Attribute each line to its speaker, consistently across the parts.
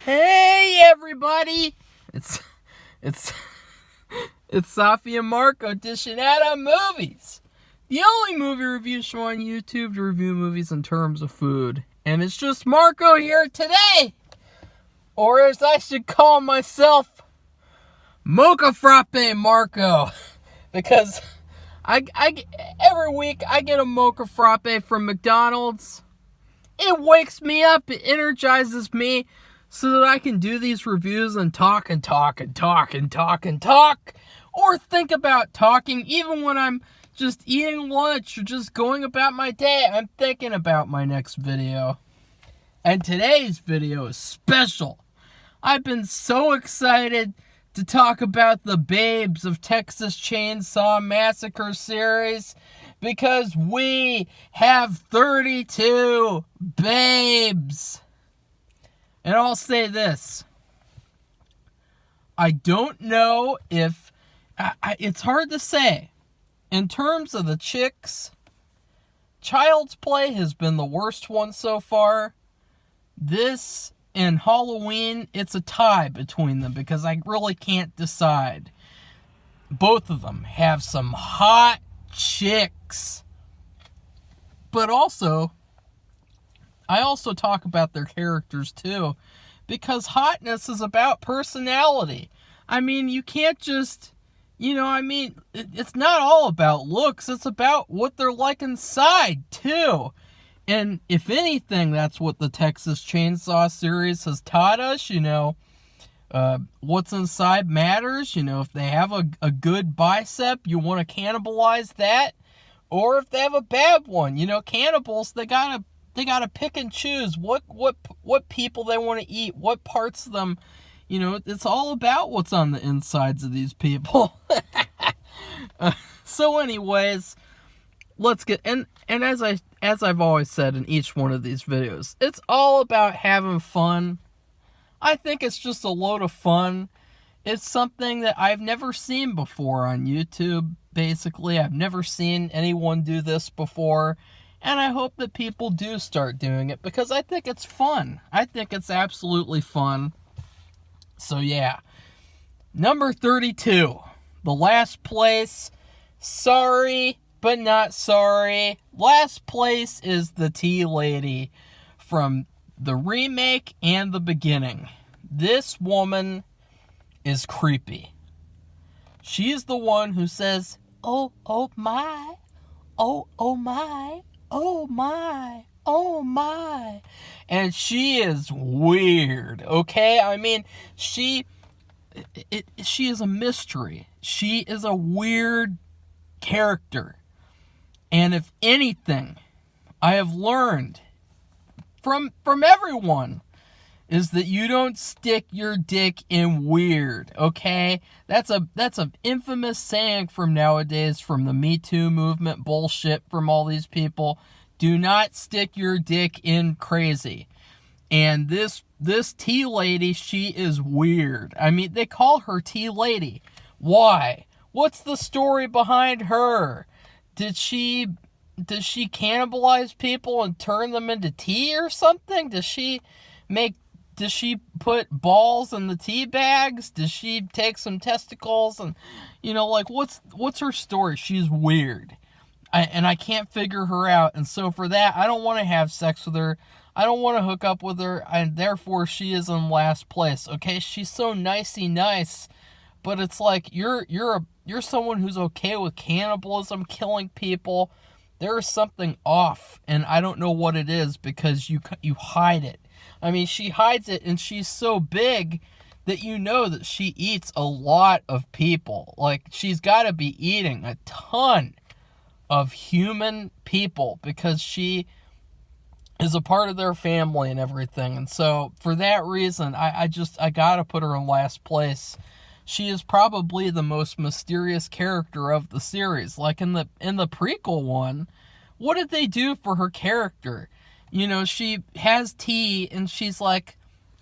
Speaker 1: Hey everybody! It's it's Safi and Marco dishing out on movies. The only movie review show on YouTube to review movies in terms of food. And it's just Marco here today. Or as I should call myself, Mocha Frappe Marco. Because I every week I get a Mocha Frappe from McDonald's. It wakes me up, it energizes me, so that I can do these reviews and talk, or think about talking, even when I'm just eating lunch or just going about my day. I'm thinking about my next video. And today's video is special. I've been so excited to talk about the babes of Texas Chainsaw Massacre series because we have 32 babes. And I'll say this. I don't know if... it's hard to say. In terms of the chicks, Child's Play has been the worst one so far. This and Halloween, it's a tie between them because I really can't decide. Both of them have some hot chicks. But also... I also talk about their characters too, because hotness is about personality. I mean, you can't just, it's not all about looks, it's about what they're like inside too. And if anything, that's what the Texas Chainsaw series has taught us, what's inside matters. If they have a good bicep, you want to cannibalize that. Or if they have a bad one, cannibals, they gotta pick and choose what people they want to eat, what parts of them, it's all about what's on the insides of these people. So anyways, let's get, and as I've always said in each one of these videos, it's all about having fun. I think it's just a load of fun. It's something that I've never seen before on YouTube, basically. I've never seen anyone do this before. And I hope that people do start doing it because I think it's fun. I think it's absolutely fun. So yeah. Number 32. The last place. Sorry, but not sorry. Last place is the Tea Lady from the remake and the beginning. This woman is creepy. She's the one who says, oh my, oh my. Oh my. And she is weird, okay? I mean, she is a mystery. She is a weird character. And if anything, I have learned from everyone is that you don't stick your dick in weird, okay? That's an infamous saying from nowadays, from the Me Too movement bullshit from all these people. Do not stick your dick in crazy. And this tea lady, she is weird. I mean, they call her Tea Lady. Why? What's the story behind her? Does she cannibalize people and turn them into tea or something? Does she put balls in the tea bags? Does she take some testicles? And, what's her story? She's weird. I can't figure her out. And so for that, I don't want to have sex with her. I don't want to hook up with her. And therefore, she is in last place. Okay? She's so nicey nice. But it's like, you're someone who's okay with cannibalism, killing people. There is something off. And I don't know what it is because you hide it. I mean, she hides it, and she's so big that that she eats a lot of people. Like, she's got to be eating a ton of human people because she is a part of their family and everything. And so, for that reason, I got to put her in last place. She is probably the most mysterious character of the series. Like, in the prequel one, what did they do for her character? She has tea, and she's like,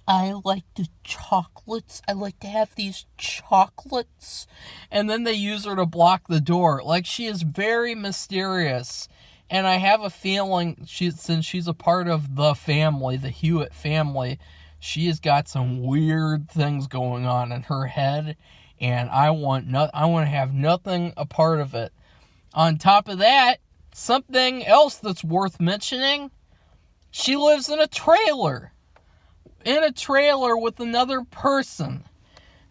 Speaker 1: I like the chocolates. I like to have these chocolates. And then they use her to block the door. Like, she is very mysterious. And I have a feeling, since she's a part of the family, the Hewitt family, She has got some weird things going on in her head, and I want to have nothing a part of it. On top of that, something else that's worth mentioning, she lives in a trailer with another person.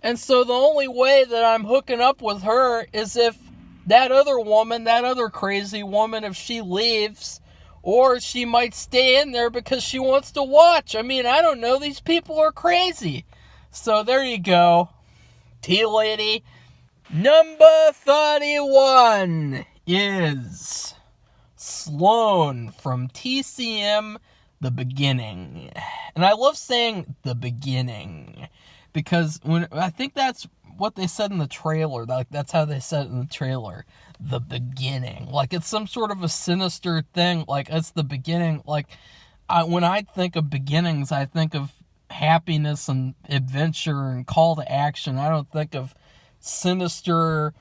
Speaker 1: And so the only way that I'm hooking up with her is if that other crazy woman, if she leaves, or she might stay in there because she wants to watch. I mean, I don't know. These people are crazy. So there you go. T-Lady. Number 31 is Sloane from TCM The Beginning. And I love saying The Beginning because I think that's what they said in the trailer. Like, that's how they said it in the trailer. The beginning. Like, it's some sort of a sinister thing. Like, it's the beginning. Like, when I think of beginnings, I think of happiness and adventure and call to action. I don't think of sinister,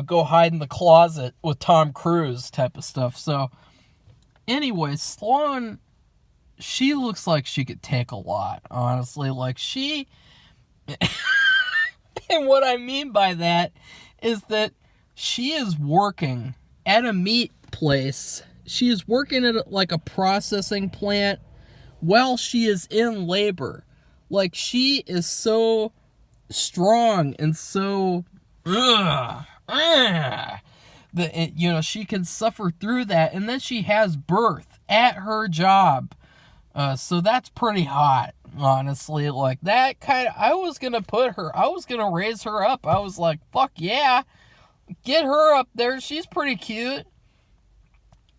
Speaker 1: go hide in the closet with Tom Cruise type of stuff. So, anyway, Sloane, she looks like she could take a lot, honestly. Like, she... And what I mean by that is that she is working at a meat place. She is working at like a processing plant while she is in labor. Like, she is so strong and so that she can suffer through that, and then she has birth at her job. So that's pretty hot. Honestly, like, that kind of, I was gonna raise her up. I was like, fuck yeah, get her up there. She's pretty cute.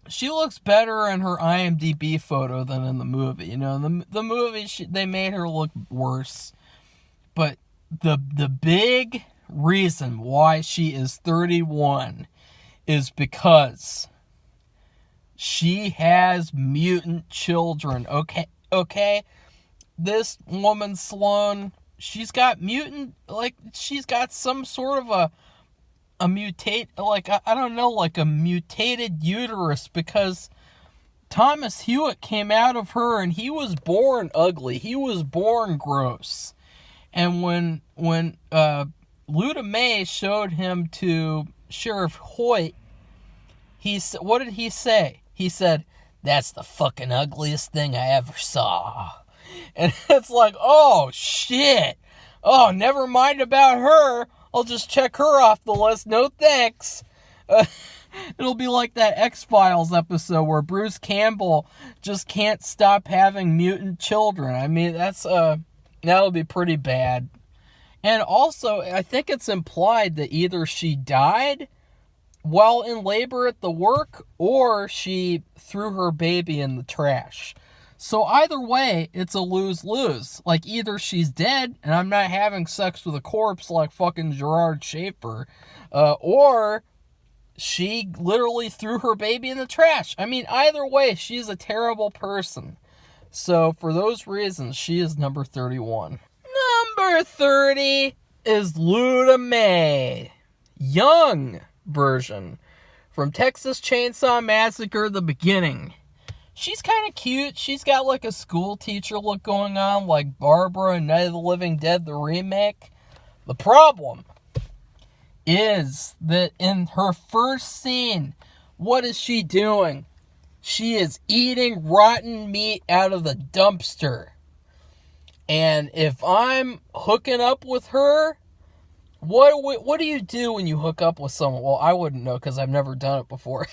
Speaker 1: She looks better in her IMDb photo than in the movie. The movie, they made her look worse. But the big reason why she is 31 is because she has mutant children. Okay? This woman, Sloane, she's got she's got some sort of a mutated uterus, because Thomas Hewitt came out of her and he was born ugly. He was born gross. And when Luda May showed him to Sheriff Hoyt, what did he say? He said, "That's the fucking ugliest thing I ever saw." And it's like, oh, shit. Oh, never mind about her. I'll just check her off the list. No thanks. It'll be like that X-Files episode where Bruce Campbell just can't stop having mutant children. I mean, that'll be pretty bad. And also, I think it's implied that either she died while in labor at the work, or she threw her baby in the trash. So either way, it's a lose-lose. Like, either she's dead, and I'm not having sex with a corpse like fucking Gerard Schaefer, or she literally threw her baby in the trash. I mean, either way, she's a terrible person. So, for those reasons, she is number 31. Number 30 is Luda May. Young version. From Texas Chainsaw Massacre, The Beginning. She's kind of cute. She's got like a school teacher look going on, like Barbara in Night of the Living Dead, the remake. The problem is that in her first scene, what is she doing? She is eating rotten meat out of the dumpster. And if I'm hooking up with her, what do you do when you hook up with someone? Well, I wouldn't know because I've never done it before.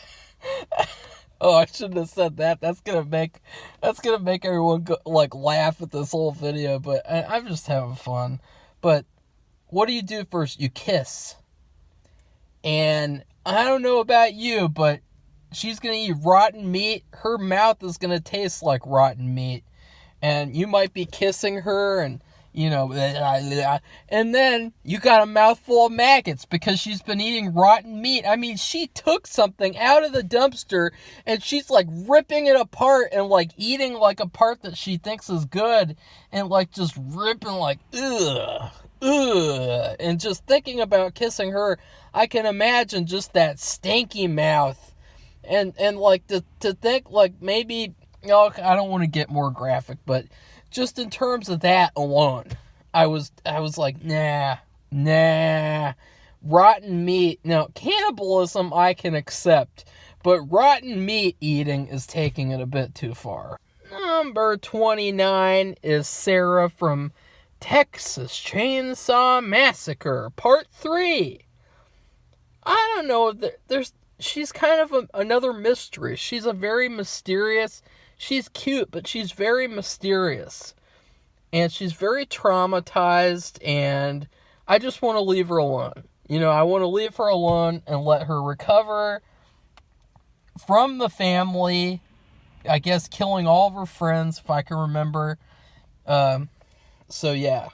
Speaker 1: Oh, I shouldn't have said that. That's gonna make everyone laugh at this whole video. But I'm just having fun. But what do you do first? You kiss. And I don't know about you, but she's gonna eat rotten meat. Her mouth is gonna taste like rotten meat, and you might be kissing her, and and then you got a mouthful of maggots because she's been eating rotten meat. I mean, she took something out of the dumpster and she's like ripping it apart and like eating like a part that she thinks is good, and like just ripping like ugh. And just thinking about kissing her, I can imagine just that stanky mouth, and like to think like maybe, I don't want to get more graphic, but just in terms of that alone, I was like, nah. Rotten meat. Now, cannibalism I can accept, but rotten meat eating is taking it a bit too far. Number 29 is Sarah from Texas Chainsaw Massacre, Part 3. I don't know, she's kind of another mystery. She's a very mysterious, she's cute, but she's very mysterious. And she's very traumatized, and I just want to leave her alone. I want to leave her alone and let her recover from the family, I guess killing all of her friends, if I can remember. So, yeah.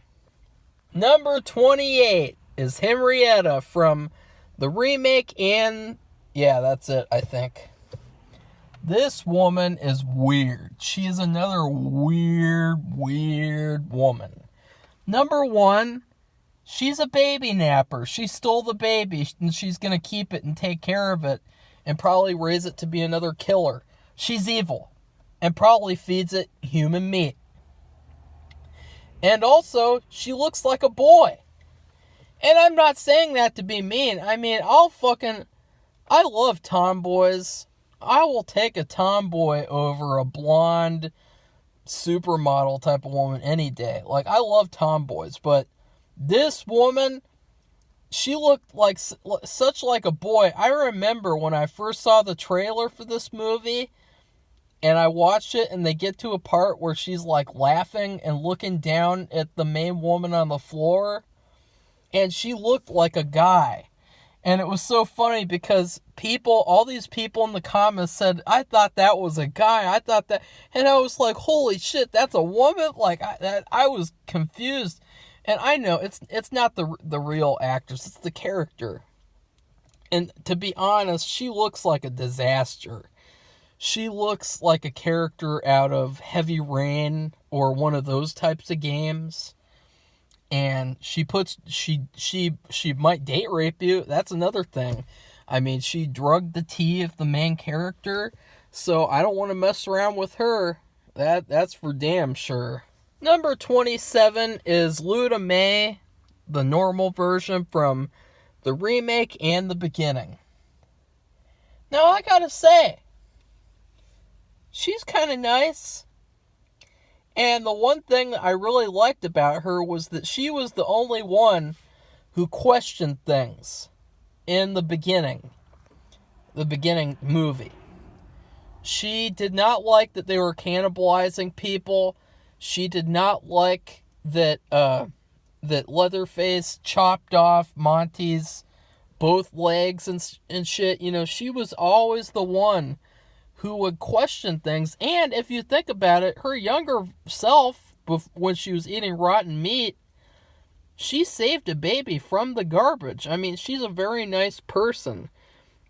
Speaker 1: Number 28 is Henrietta from the remake, and yeah, that's it, I think. This woman is weird. She is another weird woman. Number 1, she's a baby napper. She stole the baby, and she's going to keep it and take care of it and probably raise it to be another killer. She's evil and probably feeds it human meat. And also, she looks like a boy. And I'm not saying that to be mean. I mean, I love tomboys. I will take a tomboy over a blonde supermodel type of woman any day. Like, I love tomboys, but this woman, she looked like such like a boy. I remember when I first saw the trailer for this movie, and I watched it, and they get to a part where she's like laughing and looking down at the main woman on the floor, and she looked like a guy. And it was so funny because all these people in the comments said, I thought that was a guy. I thought that, and I was like, holy shit, that's a woman? Like, I was confused. And I know it's not the real actress, it's the character. And to be honest, she looks like a disaster. She looks like a character out of Heavy Rain or one of those types of games. And she might date rape you. That's another thing. I mean, she drugged the tea of the main character, so I don't want to mess around with her. That's for damn sure. Number 27 is Luda May, the normal version from the remake and the beginning. Now, I gotta say, she's kind of nice. And the one thing that I really liked about her was that she was the only one who questioned things in the beginning movie. She did not like that they were cannibalizing people. She did not like that that Leatherface chopped off Monty's both legs and shit. She was always the one who would question things. And if you think about it, her younger self, when she was eating rotten meat, she saved a baby from the garbage. I mean, she's a very nice person.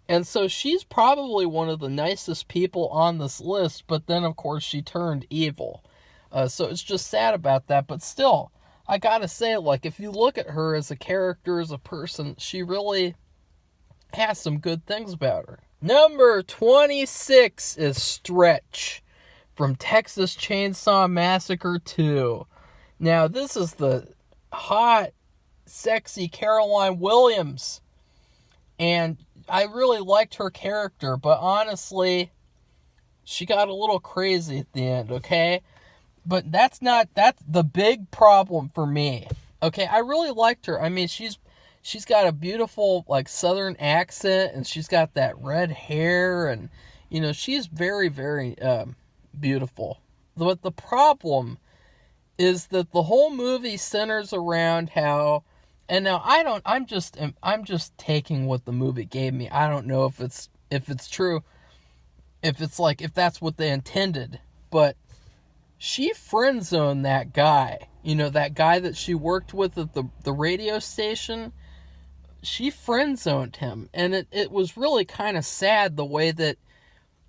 Speaker 1: And so she's probably one of the nicest people on this list, but then, of course, she turned evil. So it's just sad about that. But still, I gotta say, like, if you look at her as a character, as a person, she really has some good things about her. Number 26 is Stretch from Texas Chainsaw Massacre 2. Now, this is the hot, sexy Caroline Williams. And I really liked her character, but honestly, she got a little crazy at the end, okay? But that's the big problem for me. Okay, I really liked her. I mean, she's got a beautiful, like, southern accent, and she's got that red hair, and, she's very, very beautiful. But the problem is that the whole movie centers around how, and now I'm just taking what the movie gave me. I don't know if it's true, if that's what they intended, but she friend-zoned that guy. That guy that she worked with at the radio station. She friend-zoned him, and it was really kind of sad the way that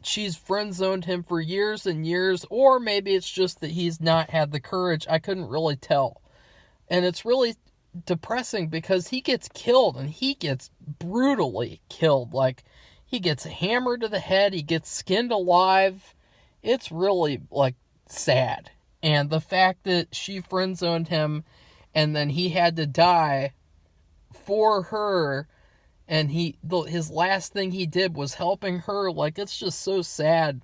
Speaker 1: she's friend-zoned him for years and years, or maybe it's just that he's not had the courage. I couldn't really tell. And it's really depressing because he gets killed, and he gets brutally killed. Like, he gets hammered to the head, he gets skinned alive. It's really, like, sad. And the fact that she friend-zoned him and then he had to die for her, and his last thing he did was helping her, like, it's just so sad.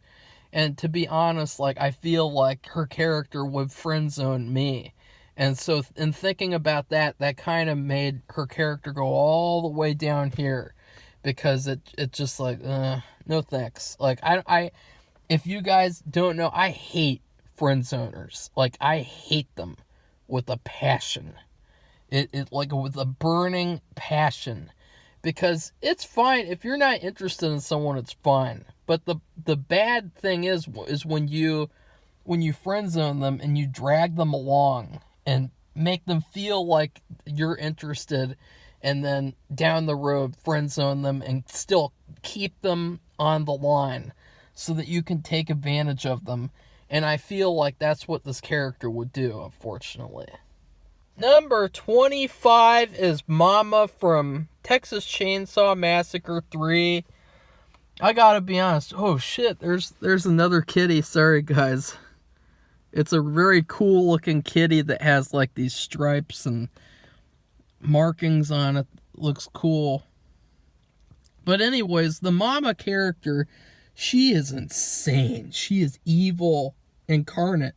Speaker 1: And to be honest, like, I feel like her character would friend-zone me. And so in thinking about that, that kind of made her character go all the way down here. Because it just like, no thanks. Like, I if you guys don't know, I hate friend-zoners. Like, I hate them with a passion. It like with a burning passion. Because it's fine. If you're not interested in someone, it's fine. But the bad thing is when you friend zone them and you drag them along and make them feel like you're interested, and then down the road friend zone them and still keep them on the line so that you can take advantage of them. And I feel like that's what this character would do, unfortunately. Number 25 is Mama from Texas Chainsaw Massacre 3. I gotta be honest. Oh shit, there's another kitty. Sorry guys. It's a very cool looking kitty that has like these stripes and markings on it. Looks cool. But anyways, the Mama character, she is insane. She is evil incarnate.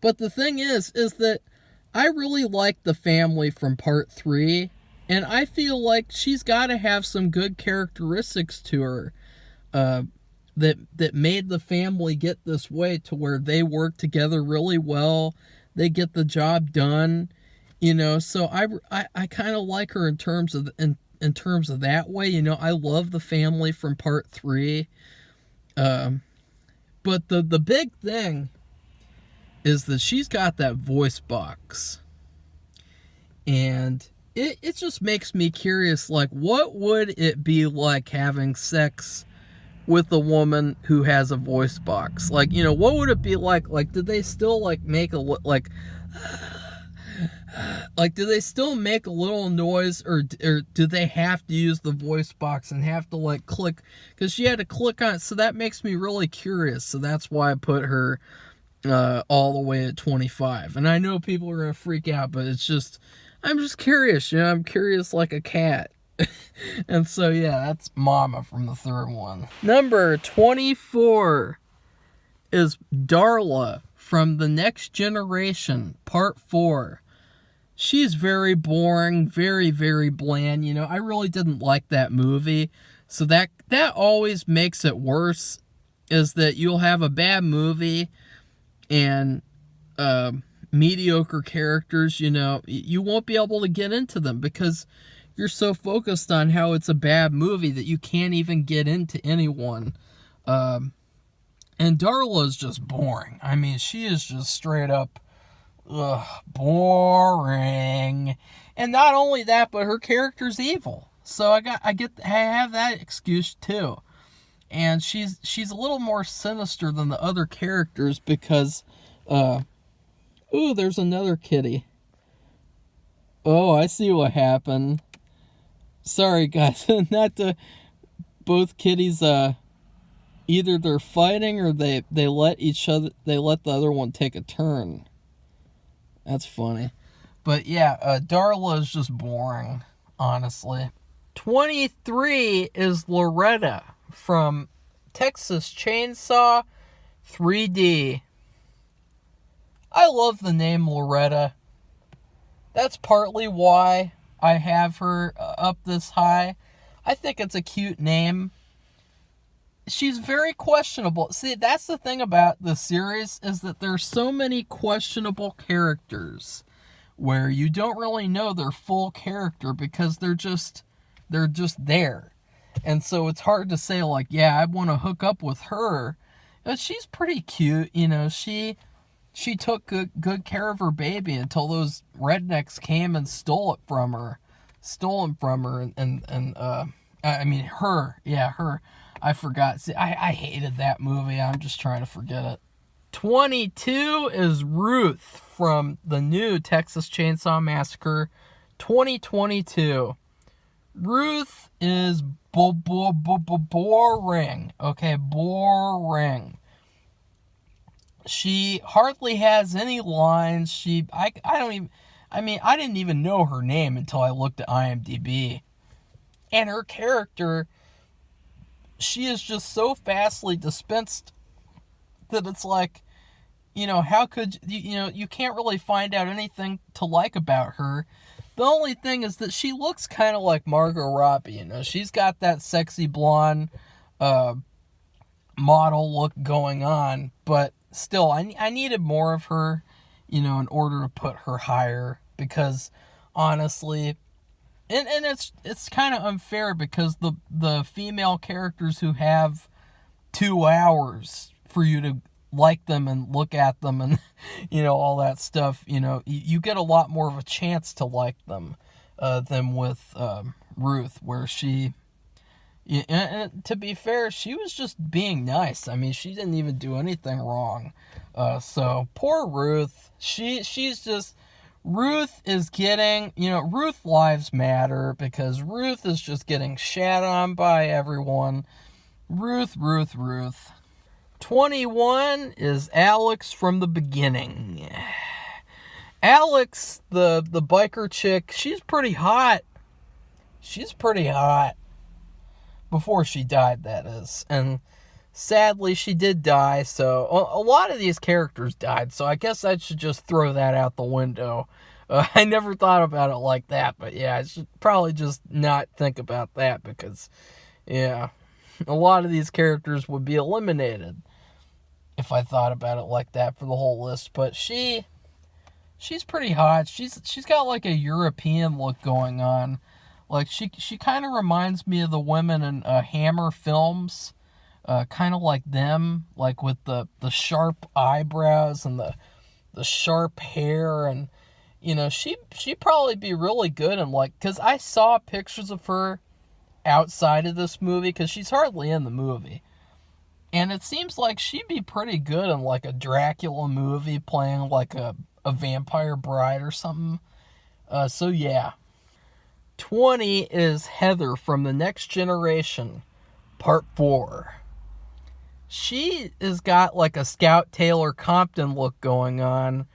Speaker 1: But the thing is that I really like the family from part 3. And I feel like she's got to have some good characteristics to her that made the family get this way, to where they work together really well. They get the job done, you know. So I kind of like her in terms of that way. You know, I love the family from part 3. But the big thing is that she's got that voice box. And it just makes me curious, like, what would it be like having sex with a woman who has a voice box? Like, you know, what would it be like? Like, did they still, like, make like, do they still make a little noise, or do they have to use the voice box and have to, like, click? Because she had to click on it, so that makes me really curious. So that's why I put her all the way at 25. And I know people are going to freak out, but it's just, I'm just curious, you know, I'm curious like a cat. And so, yeah, that's Mama from the third one. Number 24 is Darla from The Next Generation, Part 4. She's very boring, very, very bland. You know, I really didn't like that movie. So that always makes it worse, is that you'll have a bad movie and mediocre characters, you know, you won't be able to get into them because you're so focused on how it's a bad movie that you can't even get into anyone. And Darla is just boring. I mean, she is just straight up boring. And not only that, but her character's evil. So I have that excuse too. And she's a little more sinister than the other characters because ooh, there's another kitty. Oh, I see what happened. Sorry, guys. Not to... Both kitties, either they're fighting or they let the other one take a turn. That's funny. But yeah, Darla is just boring, honestly. 23 is Loretta from Texas Chainsaw 3D. I love the name Loretta. That's partly why I have her up this high. I think it's a cute name. She's very questionable. See, that's the thing about the series, is that there's so many questionable characters where you don't really know their full character because they're just there. And so it's hard to say, like, yeah, I want to hook up with her. But she's pretty cute, you know. She took good care of her baby until those rednecks came and stole him from her, and I mean, her. I forgot. See, I hated that movie. I'm just trying to forget it. 22 is Ruth from the new Texas Chainsaw Massacre 2022. Ruth is boring. Okay, boring. She hardly has any lines. I don't even, I mean, I didn't even know her name until I looked at IMDb. And her character, she is just so fastly dispensed that it's like, how could, you can't really find out anything to like about her. The only thing is that she looks kind of like Margot Robbie, She's got that sexy blonde model look going on, but still, I needed more of her, in order to put her higher, because honestly, and it's kind of unfair, because the female characters who have 2 hours for you to like them and look at them and all that stuff, you get a lot more of a chance to like them than with Ruth, where she, and to be fair, she was just being nice. I mean, she didn't even do anything wrong. So poor Ruth. She's just, Ruth is getting, Ruth lives matter, because Ruth is just getting shat on by everyone. Ruth. 21 is Alex from the beginning. Alex, the biker chick, she's pretty hot. Before she died, that is. And sadly, she did die, so a lot of these characters died, so I guess I should just throw that out the window. I never thought about it like that, but yeah, I should probably just not think about that, because, yeah, a lot of these characters would be eliminated if I thought about it like that for the whole list. But she's pretty hot. She's got like a European look going on. Like, she kind of reminds me of the women in Hammer films. Kind of like them, like with the sharp eyebrows and the sharp hair. And, she'd probably be really good in, like, because I saw pictures of her outside of this movie, because she's hardly in the movie. And it seems like she'd be pretty good in, like, a Dracula movie, playing, like, a vampire bride or something. So, yeah. 20 is Heather from The Next Generation, Part 4. She has got, like, a Scout Taylor Compton look going on.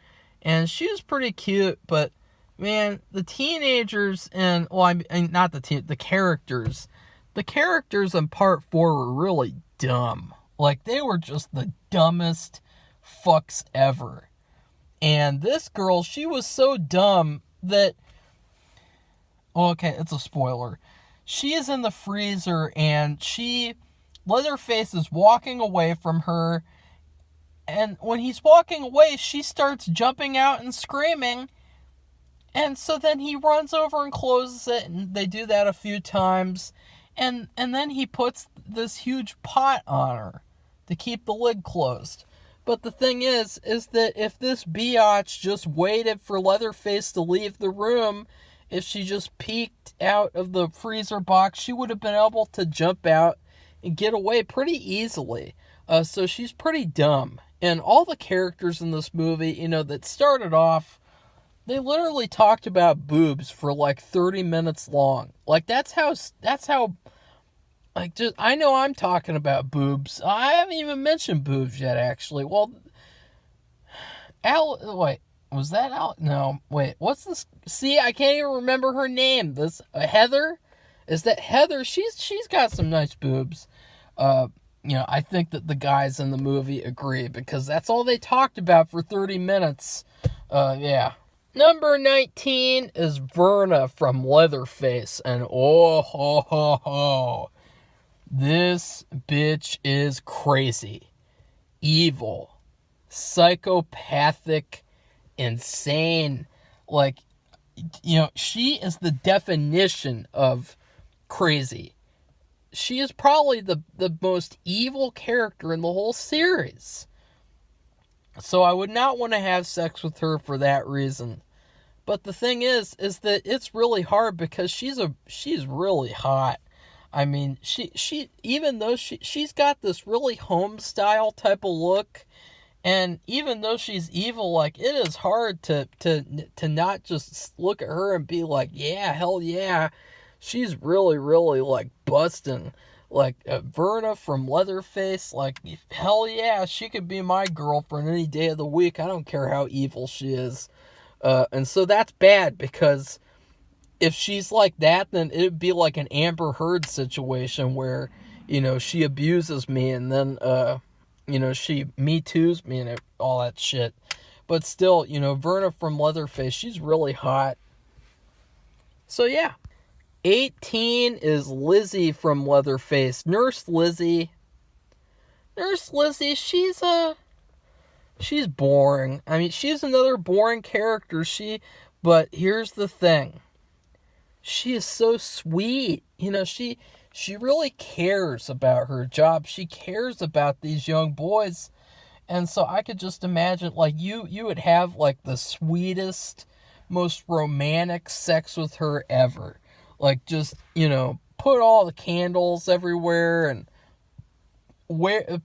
Speaker 1: And she was pretty cute, but, man, the teenagers and, well, I mean, not the characters. The characters in Part 4 were really dumb. Like, they were just the dumbest fucks ever. And this girl, she was so dumb that, oh, okay, it's a spoiler. She is in the freezer, and Leatherface is walking away from her, and when he's walking away, she starts jumping out and screaming, and so then he runs over and closes it, and they do that a few times, and then he puts this huge pot on her to keep the lid closed. But the thing is that if this biatch just waited for Leatherface to leave the room, if she just peeked out of the freezer box, she would have been able to jump out and get away pretty easily. So she's pretty dumb. And all the characters in this movie, that started off, they literally talked about boobs for like 30 minutes long. Like, that's how, like, just, I know I'm talking about boobs. I haven't even mentioned boobs yet, actually. Well, wait, was that Al? No, wait, what's this? See, I can't even remember her name. This, Heather? Is that Heather? She's got some nice boobs. I think that the guys in the movie agree, because that's all they talked about for 30 minutes. Yeah. Number 19 is Verna from Leatherface, and oh ho ho ho. This bitch is crazy, evil, psychopathic, insane. Like, she is the definition of crazy. She is probably the most evil character in the whole series. So I would not want to have sex with her for that reason. But the thing is that it's really hard, because she's really hot. I mean, she even though she's got this really home style type of look, and even though she's evil, like, it is hard to not just look at her and be like, yeah, hell yeah, she's really, really, like, busting. Like, Verna from Leatherface, like, hell yeah, she could be my girlfriend any day of the week. I don't care how evil she is. And so that's bad, because if she's like that, then it would be like an Amber Heard situation where, she abuses me and then, she Me Too's me and all that shit. But still, Verna from Leatherface, she's really hot. So yeah. 18 is Lizzy from Leatherface. Nurse Lizzy. Nurse Lizzy, she's boring. I mean, she's another boring character. But here's the thing. She is so sweet. She really cares about her job. She cares about these young boys. And so I could just imagine, like, you would have, like, the sweetest, most romantic sex with her ever. Like, just, put all the candles everywhere and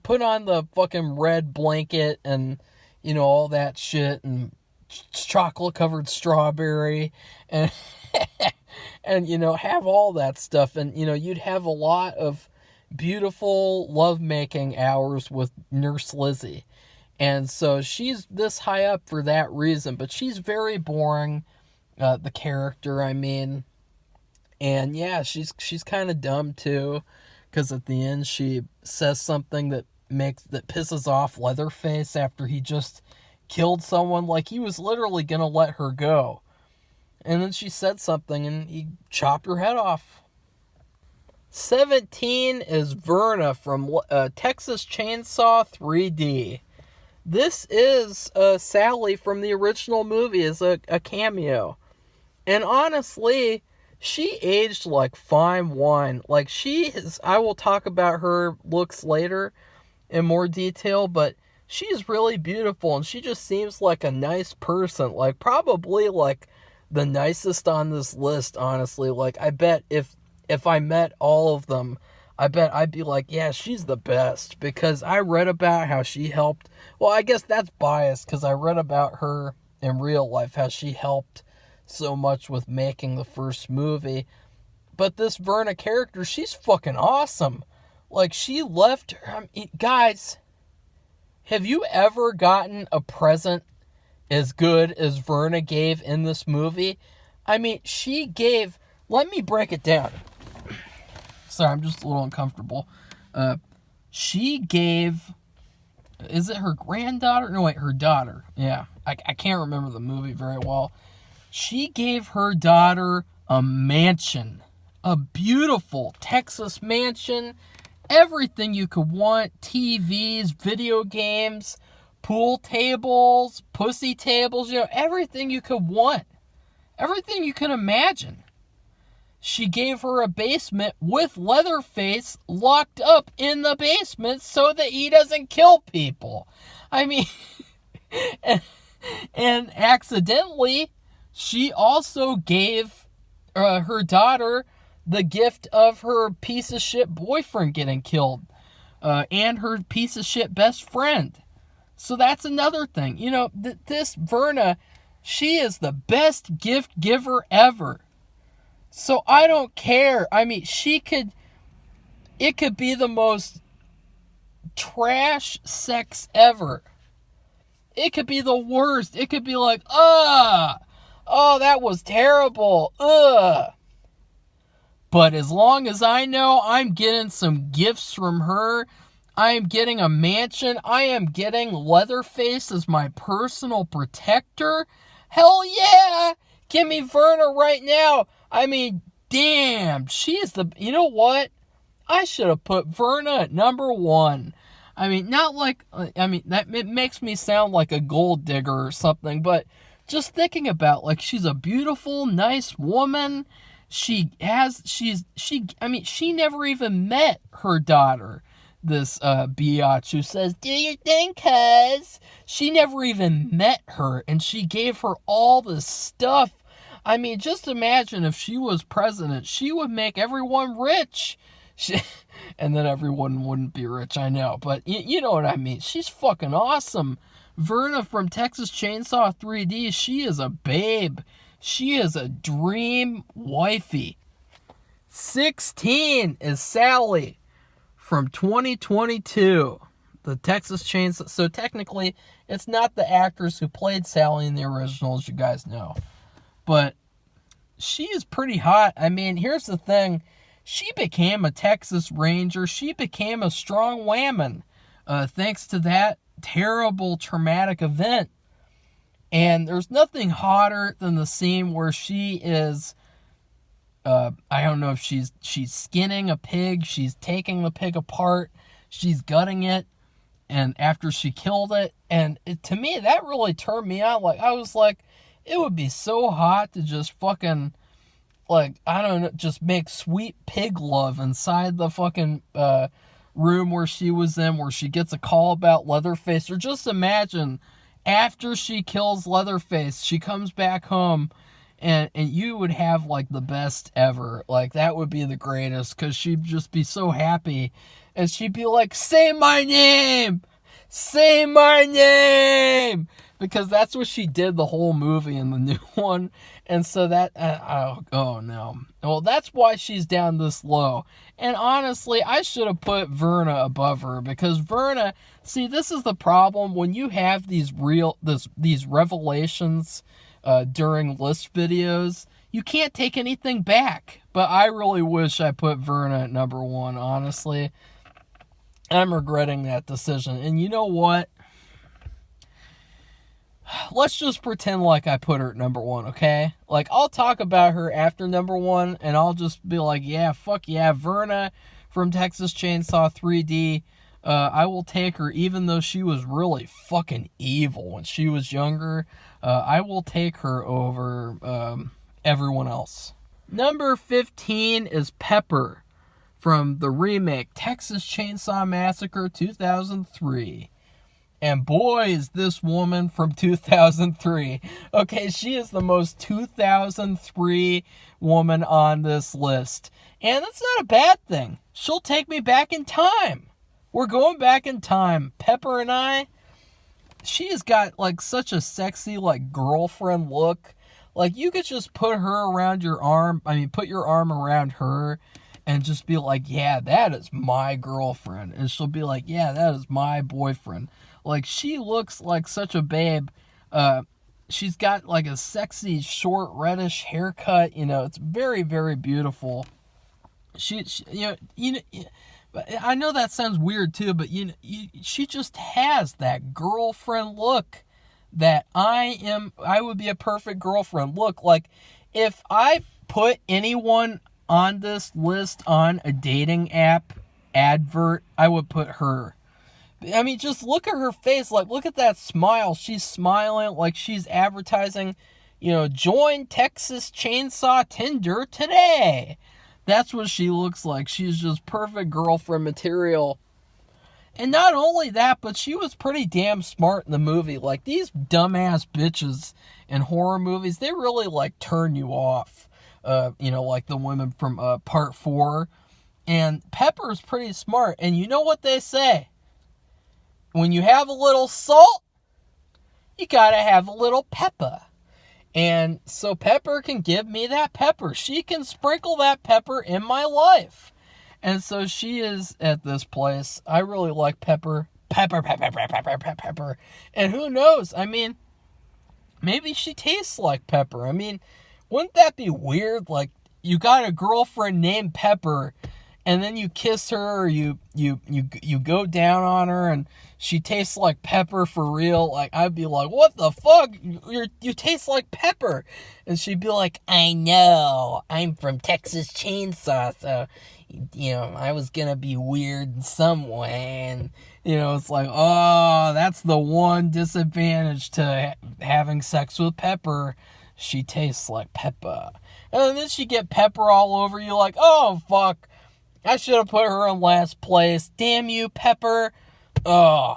Speaker 1: put on the fucking red blanket and, all that shit, and chocolate-covered strawberry, and, and, have all that stuff. And, you'd have a lot of beautiful lovemaking hours with Nurse Lizzy. And so she's this high up for that reason, but she's very boring, the character, I mean. And yeah, she's kind of dumb too, because at the end she says something that pisses off Leatherface after he just killed someone. Like, he was literally gonna let her go, and then she said something and he chopped her head off. 17 is Verna from Texas Chainsaw 3D. This is Sally from the original movie as a cameo, and honestly, she aged like fine wine. Like, I will talk about her looks later in more detail, but she's really beautiful, and she just seems like a nice person. Like, probably, like, the nicest on this list, honestly. Like, I bet if I met all of them, I bet I'd be like, yeah, she's the best, because I read about how she helped. Well, I guess that's biased, because I read about her in real life, how she helped so much with making the first movie. But this Verna character, she's fucking awesome. Like, she left her, guys, have you ever gotten a present as good as Verna gave in this movie? I mean, she gave, let me break it down. Sorry, I'm just a little uncomfortable. She gave, is it her granddaughter? No, wait, her daughter. Yeah, I can't remember the movie very well. She gave her daughter a mansion, a beautiful Texas mansion, everything you could want, TVs, video games, pool tables, pussy tables, everything you could want, everything you could imagine. She gave her a basement with Leatherface locked up in the basement so that he doesn't kill people. I mean, and accidentally, she also gave her daughter the gift of her piece of shit boyfriend getting killed, and her piece of shit best friend. So that's another thing. This Verna, she is the best gift giver ever. So I don't care. I mean, it could be the most trash sex ever. It could be the worst. It could be like, oh, that was terrible. But as long as I know I'm getting some gifts from her, I am getting a mansion, I am getting Leatherface as my personal protector. Hell yeah! Give me Verna right now. I mean, damn, she is you know what? I should have put Verna at number 1. I mean, not like, that it makes me sound like a gold digger or something, but just thinking about, like, she's a beautiful, nice woman. She never even met her daughter, this biatch who says, do your thing, cuz. She never even met her, and she gave her all this stuff. I mean, just imagine if she was president, she would make everyone rich. And then everyone wouldn't be rich, I know. But you know what I mean. She's fucking awesome. Verna from Texas Chainsaw 3D, she is a babe. She is a dream wifey. 16 is Sally from 2022. The Texas Chainsaw... So technically, it's not the actress who played Sally in the original, as you guys know. But she is pretty hot. I mean, here's the thing. She became a Texas Ranger. She became a strong woman. Thanks to that terrible traumatic event. And there's nothing hotter than the scene where she is... I don't know if she's skinning a pig. She's taking the pig apart. She's gutting it. And after she killed it, and to me, that really turned me on. Like, I was like, it would be so hot to just fucking, like, I don't know, just make sweet pig love inside the fucking room where she was in, where she gets a call about Leatherface. Or just imagine, after she kills Leatherface, she comes back home, and you would have, like, the best ever. Like, that would be the greatest, because she'd just be so happy. And she'd be like, say my name! Say my name! Because that's what she did the whole movie in the new one. And so that, oh no. Well, that's why she's down this low. And honestly, I should have put Verna above her. Because Verna, see, this is the problem. When you have these revelations during list videos, you can't take anything back. But I really wish I put Verna at number 1, honestly. I'm regretting that decision. And you know what? Let's just pretend like I put her at number 1, okay? Like, I'll talk about her after number 1, and I'll just be like, yeah, fuck yeah, Verna from Texas Chainsaw 3D. I will take her, even though she was really fucking evil when she was younger. I will take her over everyone else. Number 15 is Pepper from the remake Texas Chainsaw Massacre 2003. And boy, is this woman from 2003. Okay, she is the most 2003 woman on this list. And that's not a bad thing. She'll take me back in time. We're going back in time. Pepper and I, she has got like such a sexy like girlfriend look. Like, you could just put her around your arm. I mean, put your arm around her and just be like, yeah, that is my girlfriend. And she'll be like, yeah, that is my boyfriend. Like, she looks like such a babe. She's got like a sexy short reddish haircut. You know, it's very, very beautiful. She I know that sounds weird too, but she just has that girlfriend look that I would be a perfect girlfriend. Look, like, if I put anyone on this list on a dating app advert, I would put her. I mean, just look at her face. Like, look at that smile. She's smiling like she's advertising, join Texas Chainsaw Tinder today. That's what she looks like. She's just perfect girlfriend material. And not only that, but she was pretty damn smart in the movie. Like, these dumbass bitches in horror movies, they really, like, turn you off. Like the women from Part 4. And Pepper's pretty smart. And you know what they say? When you have a little salt, you gotta have a little pepper. And so Pepper can give me that pepper. She can sprinkle that pepper in my life. And so she is at this place. I really like Pepper. Pepper. And who knows? I mean, maybe she tastes like Pepper. I mean, wouldn't that be weird? Like, you got a girlfriend named Pepper, and then you kiss her, or you go down on her, and she tastes like Pepper for real. Like, I'd be like, what the fuck? You taste like Pepper. And she'd be like, I know. I'm from Texas Chainsaw, so, I was gonna be weird in some way. And, it's like, oh, that's the one disadvantage to having sex with Pepper. She tastes like Pepper. And then she get Pepper all over you, like, oh, fuck. I should have put her in last place. Damn you, Pepper. Oh.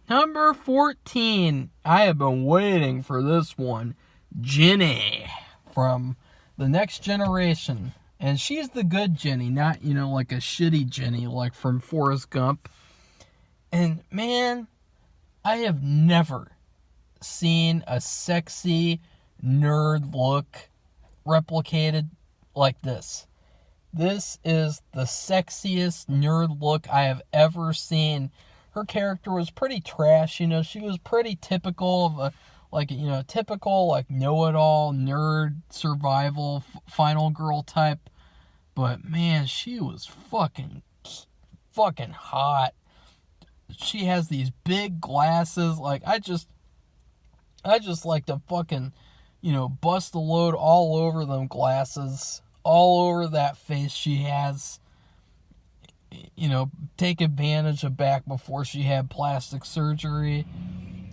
Speaker 1: Number 14. I have been waiting for this one. Jenny from The Next Generation. And she's the good Jenny, not, like a shitty Jenny like from Forrest Gump. And, man, I have never seen a sexy nerd look replicated like this. This is the sexiest nerd look I have ever seen. Her character was pretty trash, you know, she was pretty typical of a, like, you know, typical, like, know-it-all, nerd, survival, final girl type. But, man, she was fucking hot. She has these big glasses, like, I just like to fucking, you know, bust a load all over them glasses, all over that face she has. You know, take advantage of back before she had plastic surgery.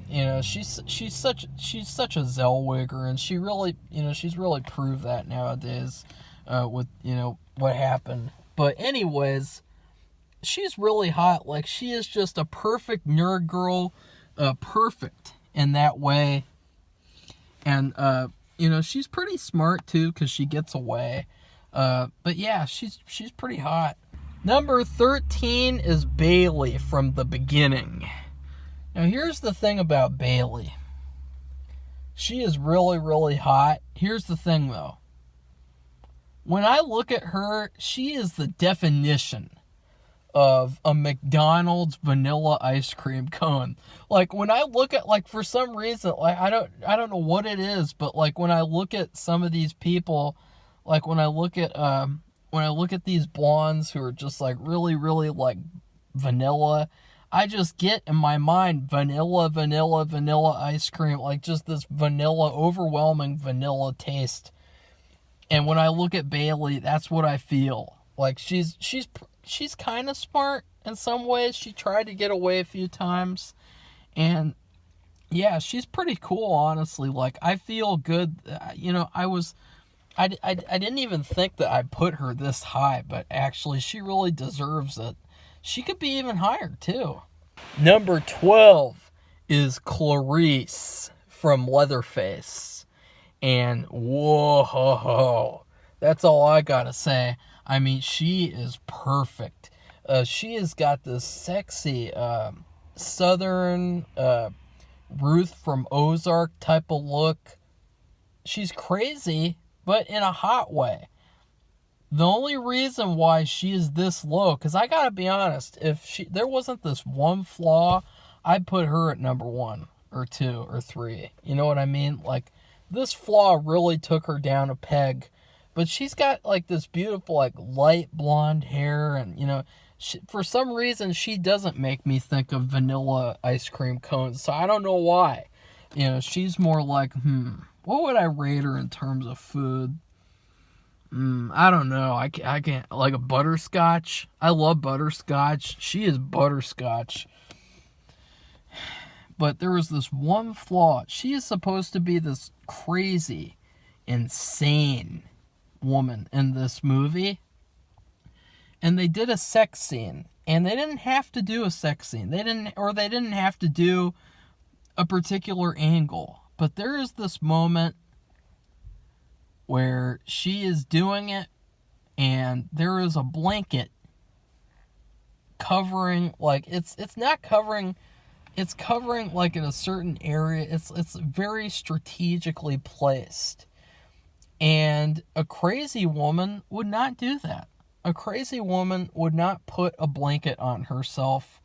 Speaker 1: You know, she's such a Zellweger, and she really, you know, she's really proved that nowadays with, you know, what happened. But anyways, she's really hot. Like, she is just a perfect nerd girl, perfect in that way. And you know, she's pretty smart too, because she gets away. But yeah, she's pretty hot. Number 13 is Bailey from the beginning. Now, here's the thing about Bailey. She is really, really hot. Here's the thing, though. When I look at her, she is the definition of a McDonald's vanilla ice cream cone. Like, when I look at, like, for some reason, like, I don't know what it is, but, like, when I look at some of these people, like, when I look at these blondes who are just, like, really, really, like, vanilla, I just get in my mind vanilla ice cream, like, just this vanilla, overwhelming vanilla taste. And when I look at Bailey, that's what I feel. Like, she's kind of smart in some ways. She tried to get away a few times, and yeah, she's pretty cool, honestly. Like, I feel good. You know, I didn't even think that I'd put her this high, but actually, she really deserves it. She could be even higher, too. Number 12 is Clarice from Leatherface. And whoa, that's all I gotta say. I mean, she is perfect. She has got this sexy southern Ruth from Ozark type of look. She's crazy, but in a hot way. The only reason why she is this low, because I gotta be honest, if there wasn't this one flaw, I'd put her at number 1 or 2 or 3. You know what I mean? Like, this flaw really took her down a peg. But she's got, like, this beautiful, like, light blonde hair, and, you know, for some reason, she doesn't make me think of vanilla ice cream cones, so I don't know why. You know, she's more like, what would I rate her in terms of food? I don't know. I can't, like, a butterscotch. I love butterscotch. She is butterscotch. But there was this one flaw. She is supposed to be this crazy, insane woman in this movie. And they did a sex scene. And they didn't have to do a sex scene. They didn't have to do a particular angle. But there is this moment where she is doing it, and there is a blanket covering, like, it's not covering, it's covering, like, in a certain area. It's very strategically placed. And a crazy woman would not do that. A crazy woman would not put a blanket on herself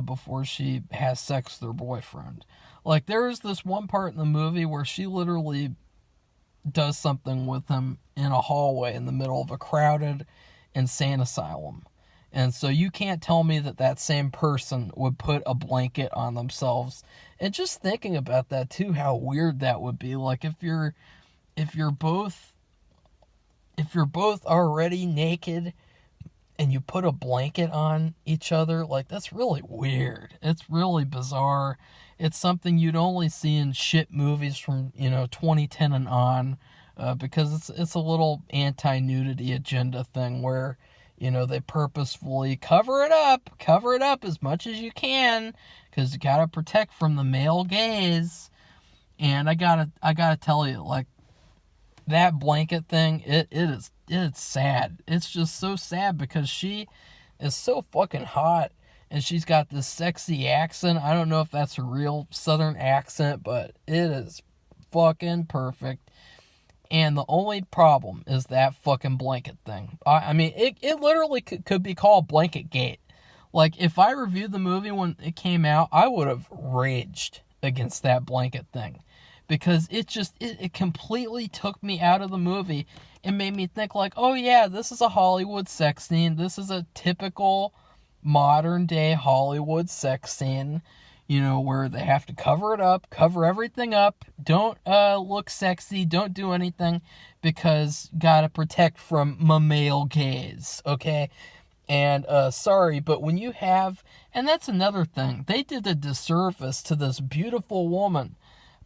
Speaker 1: before she has sex with her boyfriend. Like, there is this one part in the movie where she literally does something with him in a hallway in the middle of a crowded insane asylum. And so you can't tell me that same person would put a blanket on themselves. And just thinking about that too, how weird that would be. Like, if you're both already naked and you put a blanket on each other, like, that's really weird. It's really bizarre. It's something you'd only see in shit movies from, 2010 and on, because it's a little anti-nudity agenda thing where, they purposefully cover it up as much as you can, because you gotta protect from the male gaze. And I gotta tell you, like, that blanket thing, it's sad. It's just so sad because she is so fucking hot. And she's got this sexy accent. I don't know if that's a real southern accent, but it is fucking perfect. And the only problem is that fucking blanket thing. I mean, it literally could be called Blanket Gate. Like, if I reviewed the movie when it came out, I would have raged against that blanket thing. Because it completely took me out of the movie and made me think like, oh yeah, this is a Hollywood sex scene. This is a typical modern day Hollywood sex scene. You know, where they have to cover it up, cover everything up, don't look sexy, don't do anything, because gotta protect from my male gaze, okay? And, sorry, but when you have, and that's another thing, they did a disservice to this beautiful woman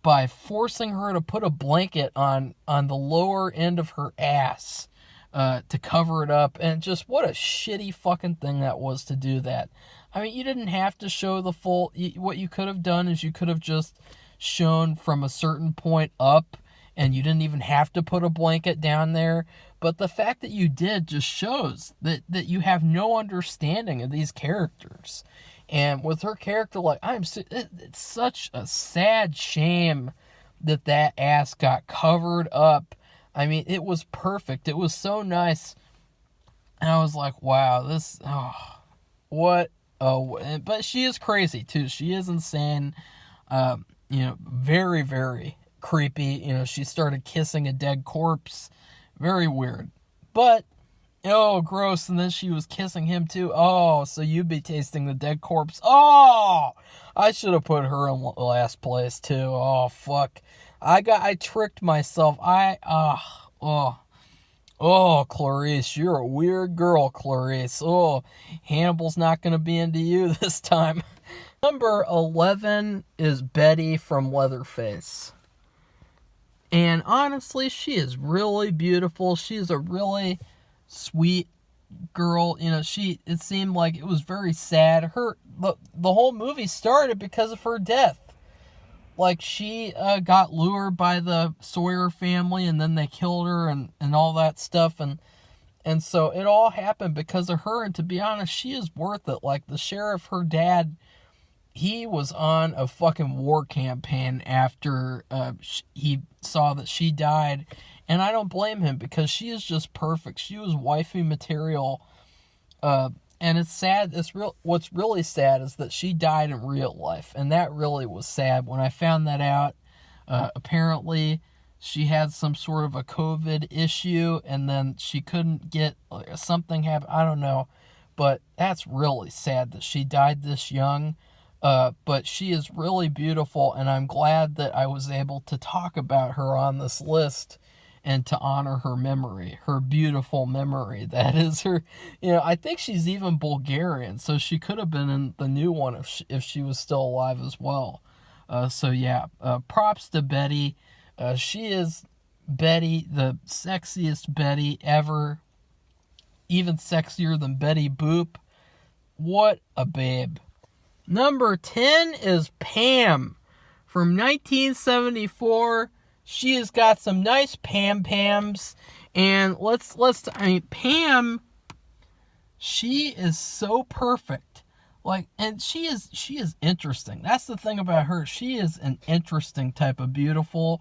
Speaker 1: by forcing her to put a blanket on the lower end of her ass, to cover it up, and just what a shitty fucking thing that was to do that. I mean, you didn't have to show the full... What you could have done is you could have just shown from a certain point up, and you didn't even have to put a blanket down there. But the fact that you did just shows that you have no understanding of these characters. And with her character, like, it's such a sad shame that ass got covered up. I mean, it was perfect. It was so nice. And I was like, wow, this... Oh, what... Oh, but she is crazy, too. She is insane. Very, very creepy. She started kissing a dead corpse. Very weird. But, oh, gross. And then she was kissing him, too. Oh, so you'd be tasting the dead corpse. Oh! I should have put her in last place, too. Oh, fuck. I tricked myself. Oh, Clarice, you're a weird girl, Clarice. Oh, Hannibal's not going to be into you this time. Number 11 is Betty from Leatherface. And honestly, she is really beautiful. She's a really sweet girl. It seemed like it was very sad. The whole movie started because of her death. Like, she got lured by the Sawyer family, and then they killed her and all that stuff. And so it all happened because of her. And to be honest, she is worth it. Like, the sheriff, her dad, he was on a fucking war campaign after he saw that she died. And I don't blame him, because she is just perfect. She was wifey material. And it's sad. What's really sad is that she died in real life. And that really was sad. When I found that out, apparently she had some sort of a COVID issue, and then she couldn't get, something happened. I don't know. But that's really sad that she died this young. But she is really beautiful, and I'm glad that I was able to talk about her on this list and to honor her memory, her beautiful memory. That is her, I think she's even Bulgarian, so she could have been in the new one if she was still alive as well. So yeah, props to Betty. She is Betty, the sexiest Betty ever, even sexier than Betty Boop. What a babe. Number 10 is Pam from 1974. She has got some nice Pam-Pams, and Pam, she is so perfect. Like, and she is interesting. That's the thing about her. She is an interesting type of beautiful.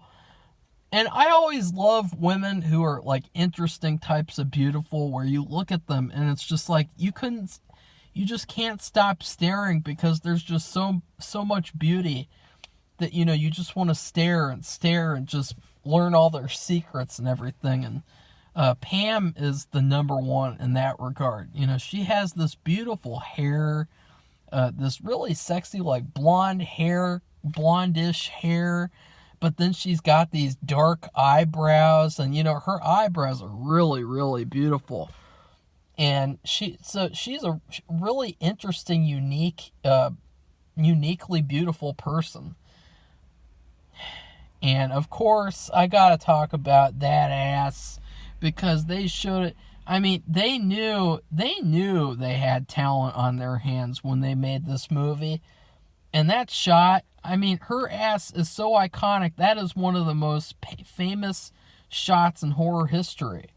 Speaker 1: And I always love women who are, like, interesting types of beautiful, where you look at them and it's just like, you just can't stop staring, because there's just so much beauty that, you just want to stare and just learn all their secrets and everything. And Pam is the number one in that regard. She has this beautiful hair, this really sexy, like, blondish hair, but then she's got these dark eyebrows, and, her eyebrows are really, really beautiful. And she's a really interesting, uniquely beautiful person. And of course, I gotta talk about that ass, because they showed it. I mean, they knew they had talent on their hands when they made this movie. And that shot, I mean, her ass is so iconic. That is one of the most famous shots in horror history.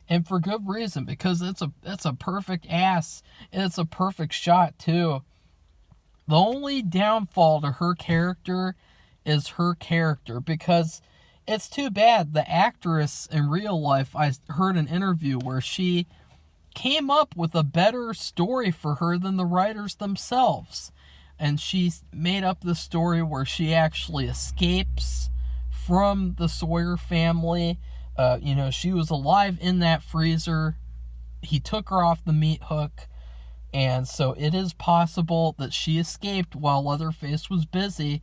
Speaker 1: And for good reason, because it's a perfect ass, and it's a perfect shot too. The only downfall to her character is her character, because it's too bad. The actress in real life, I heard an interview where she came up with a better story for her than the writers themselves. And she made up the story where she actually escapes from the Sawyer family. She was alive in that freezer. He took her off the meat hook. And so it is possible that she escaped while Leatherface was busy.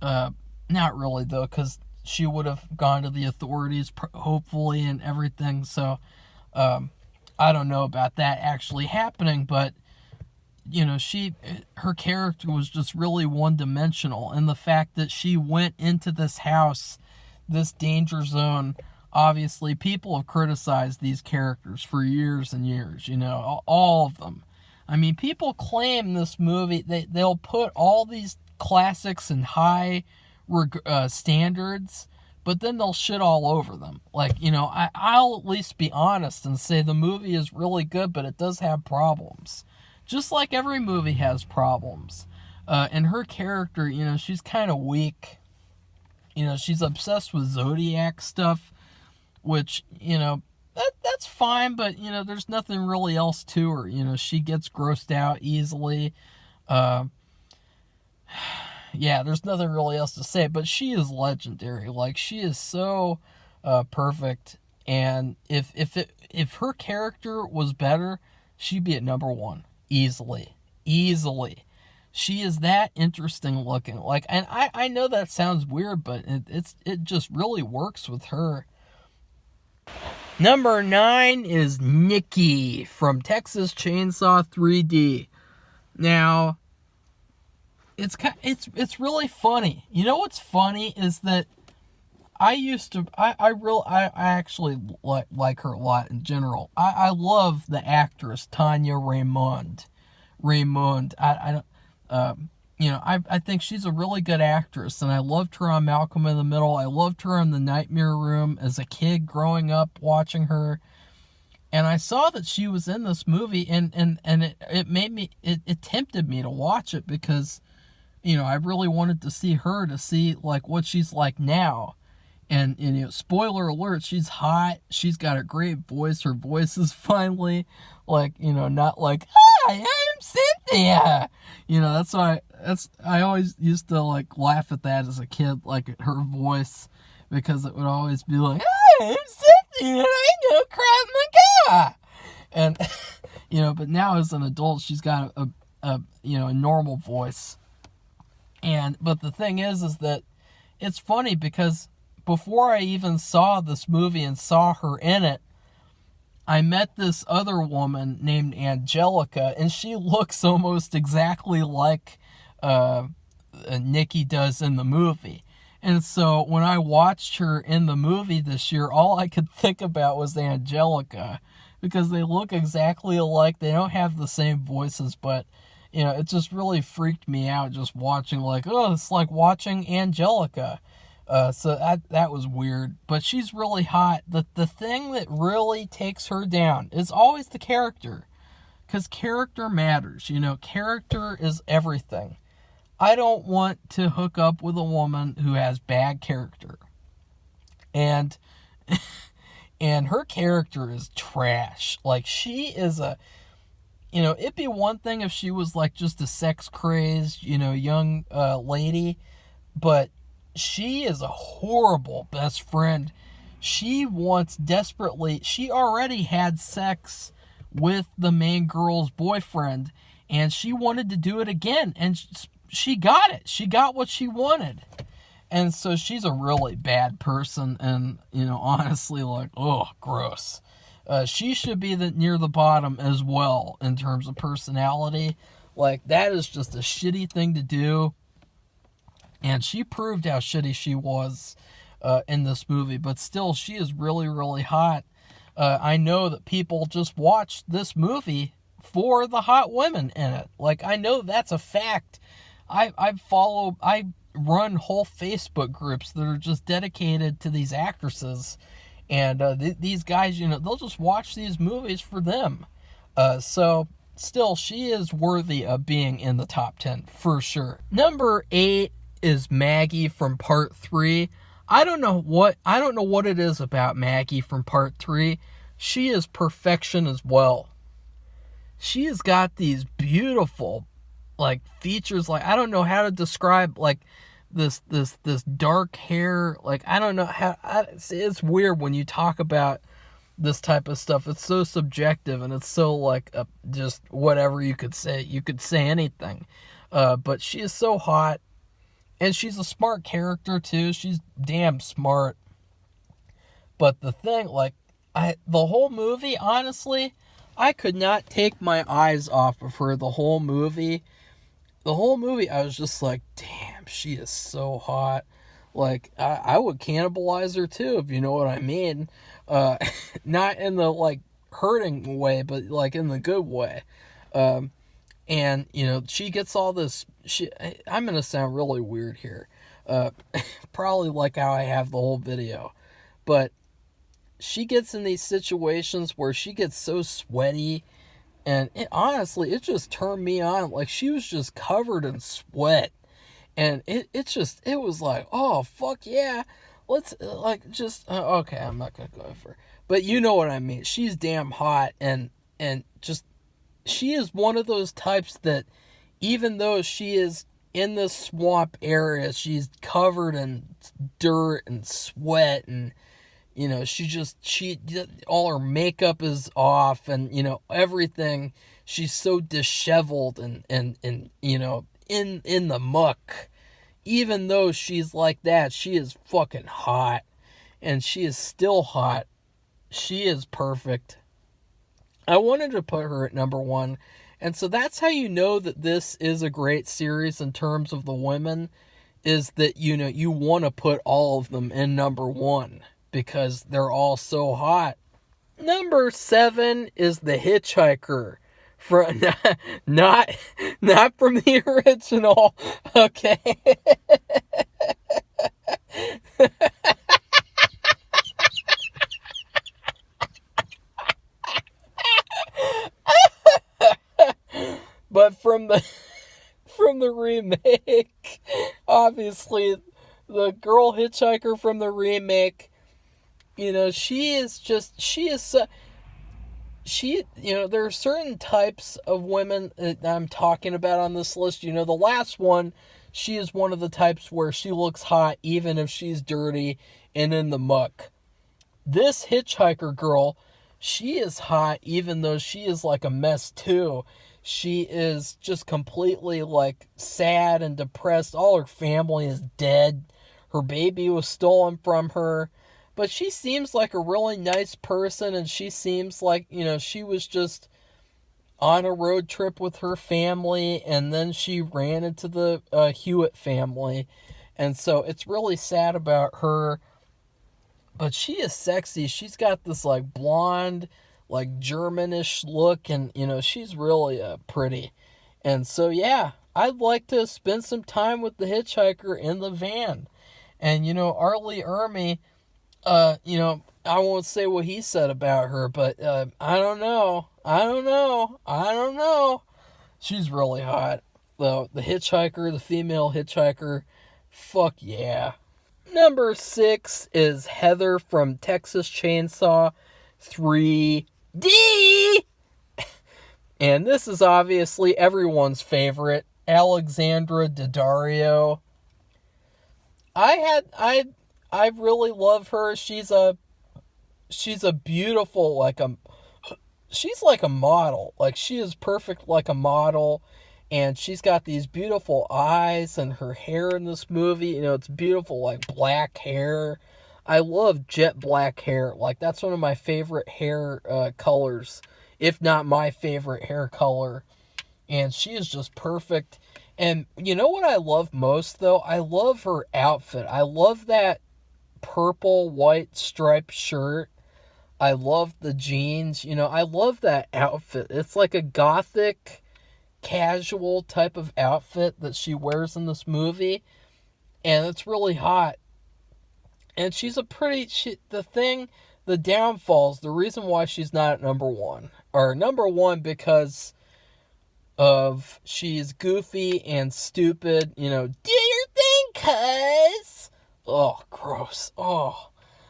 Speaker 1: Not really, though, because she would have gone to the authorities, hopefully, and everything. So, I don't know about that actually happening, but, her character was just really one-dimensional. And the fact that she went into this house, this danger zone, obviously, people have criticized these characters for years and years, all of them. I mean, people claim this movie, they'll put all these classics in high standards, but then they'll shit all over them. Like, I'll at least be honest and say the movie is really good, but it does have problems. Just like every movie has problems. And her character, she's kind of weak. She's obsessed with Zodiac stuff, which, that's fine, but, there's nothing really else to her. She gets grossed out easily. Yeah, there's nothing really else to say, but she is legendary. Like, she is so perfect, and if her character was better, she'd be at number one, easily. She is that interesting looking. Like, and I know that sounds weird, but it just really works with her. Number 9 is Nikki from Texas Chainsaw 3D. Now, it's really funny. You know what's funny is that I actually like her a lot in general. I love the actress Tania Raymonde. I think she's a really good actress, and I loved her on Malcolm in the Middle. I loved her in The Nightmare Room as a kid growing up watching her. And I saw that she was in this movie, and it made me, it tempted me to watch it because, I really wanted to see her, to see, like, what she's like now. And spoiler alert, she's hot. She's got a great voice. Her voice is finally, like, not like, hi, I'm Cynthia. I always used to, like, laugh at that as a kid, like, at her voice, because it would always be like, hi, I'm Cynthia, and I know Krav Maga. And, but now as an adult, she's got a normal voice. But the thing is that it's funny because before I even saw this movie and saw her in it, I met this other woman named Angelica, and she looks almost exactly like Nikki does in the movie. And so when I watched her in the movie this year, all I could think about was Angelica, because they look exactly alike. They don't have the same voices, but it just really freaked me out just watching, like, oh, it's like watching Angelica. So that was weird, but she's really hot. The thing that really takes her down is always the character, because character matters. Character is everything. I don't want to hook up with a woman who has bad character, and her character is trash. Like, she is it'd be one thing if she was like just a sex crazed, young lady, but she is a horrible best friend. She already had sex with the main girl's boyfriend, and she wanted to do it again, and she got it. She got what she wanted. And so she's a really bad person, and, honestly, like, oh, gross. She should be near the bottom as well in terms of personality. Like, that is just a shitty thing to do. And she proved how shitty she was in this movie. But still, she is really, really hot. I know that people just watch this movie for the hot women in it. Like, I know that's a fact. I run whole Facebook groups that are just dedicated to these actresses. And these guys, they'll just watch these movies for them. So, still, she is worthy of being in the top 10, for sure. Number 8 is Maggie from Part 3. I don't know what it is about Maggie from part 3. She is perfection as well. She has got these beautiful, like, features. Like, I don't know how to describe, like, this dark hair. Like, I don't know how. It's weird when you talk about this type of stuff. It's so subjective, and it's so, like, just whatever you could say. You could say anything. But she is so hot. And she's a smart character, too. She's damn smart. But the thing, like, the whole movie, honestly, I could not take my eyes off of her the whole movie. The whole movie, I was just like, damn, she is so hot. Like, I would cannibalize her, too, if you know what I mean. Not in the, like, hurting way, but, like, in the good way. And, you know, she gets all this... I'm going to sound really weird here. Probably like how I have the whole video. But she gets in these situations where she gets so sweaty. And honestly, it just turned me on. Like, she was just covered in sweat. And it was like, oh, fuck yeah. Let's, okay, I'm not going to go over. But you know what I mean. She's damn hot. And just... She is one of those types that, even though she is in the swamp area, she's covered in dirt and sweat, and, you know, all her makeup is off, and, you know, everything. She's so disheveled and you know, in the muck. Even though she's like that, she is fucking hot, and she is still hot. She is perfect. I wanted to put her at number 1. And so that's how you know that this is a great series in terms of the women, is that, you know, you want to put all of them in number 1 because they're all so hot. Number 7 is the Hitchhiker. Not from the original. Okay. But from the remake, obviously, the girl Hitchhiker from the remake, you know, you know, there are certain types of women that I'm talking about on this list. You know, the last one, she is one of the types where she looks hot even if she's dirty and in the muck. This Hitchhiker girl, she is hot even though she is like a mess too. She is just completely, like, sad and depressed. All her family is dead. Her baby was stolen from her. But she seems like a really nice person, and she seems like, you know, she was just on a road trip with her family, and then she ran into the Hewitt family. And so it's really sad about her. But she is sexy. She's got this, like, blonde, like, Germanish look, and, you know, she's really pretty. And so, yeah, I'd like to spend some time with the Hitchhiker in the van. And, you know, Arlie Ermy, you know, I won't say what he said about her, but I don't know. She's really hot. The Hitchhiker, the female Hitchhiker, fuck yeah. Number 6 is Heather from Texas Chainsaw 3D. And this is obviously everyone's favorite, Alexandra Daddario. I really love her. She's a beautiful, she's like a model. Like, she is perfect like a model. And she's got these beautiful eyes, and her hair in this movie, you know, it's beautiful, like, black hair. I love jet black hair. Like, that's one of my favorite hair colors, if not my favorite hair color. And she is just perfect. And you know what I love most, though? I love her outfit. I love that purple, white striped shirt. I love the jeans. You know, I love that outfit. It's like a gothic, casual type of outfit that she wears in this movie. And it's really hot. And she's a pretty... the downfalls, the reason why she's not at number 1. Or number 1 because of she's goofy and stupid. You know, do your thing, cuz. oh, gross. Oh,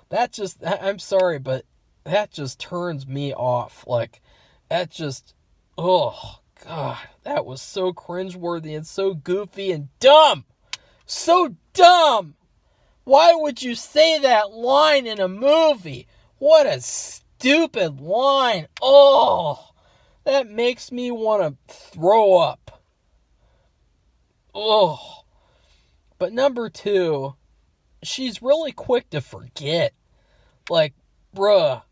Speaker 1: that just, I'm sorry, but that just turns me off. Like, that just, oh, God, that was so cringeworthy and so goofy and dumb. So dumb. Why would you say that line in a movie? What a stupid line. Oh, that makes me want to throw up. Oh. But number 2, she's really quick to forget. Like, bruh,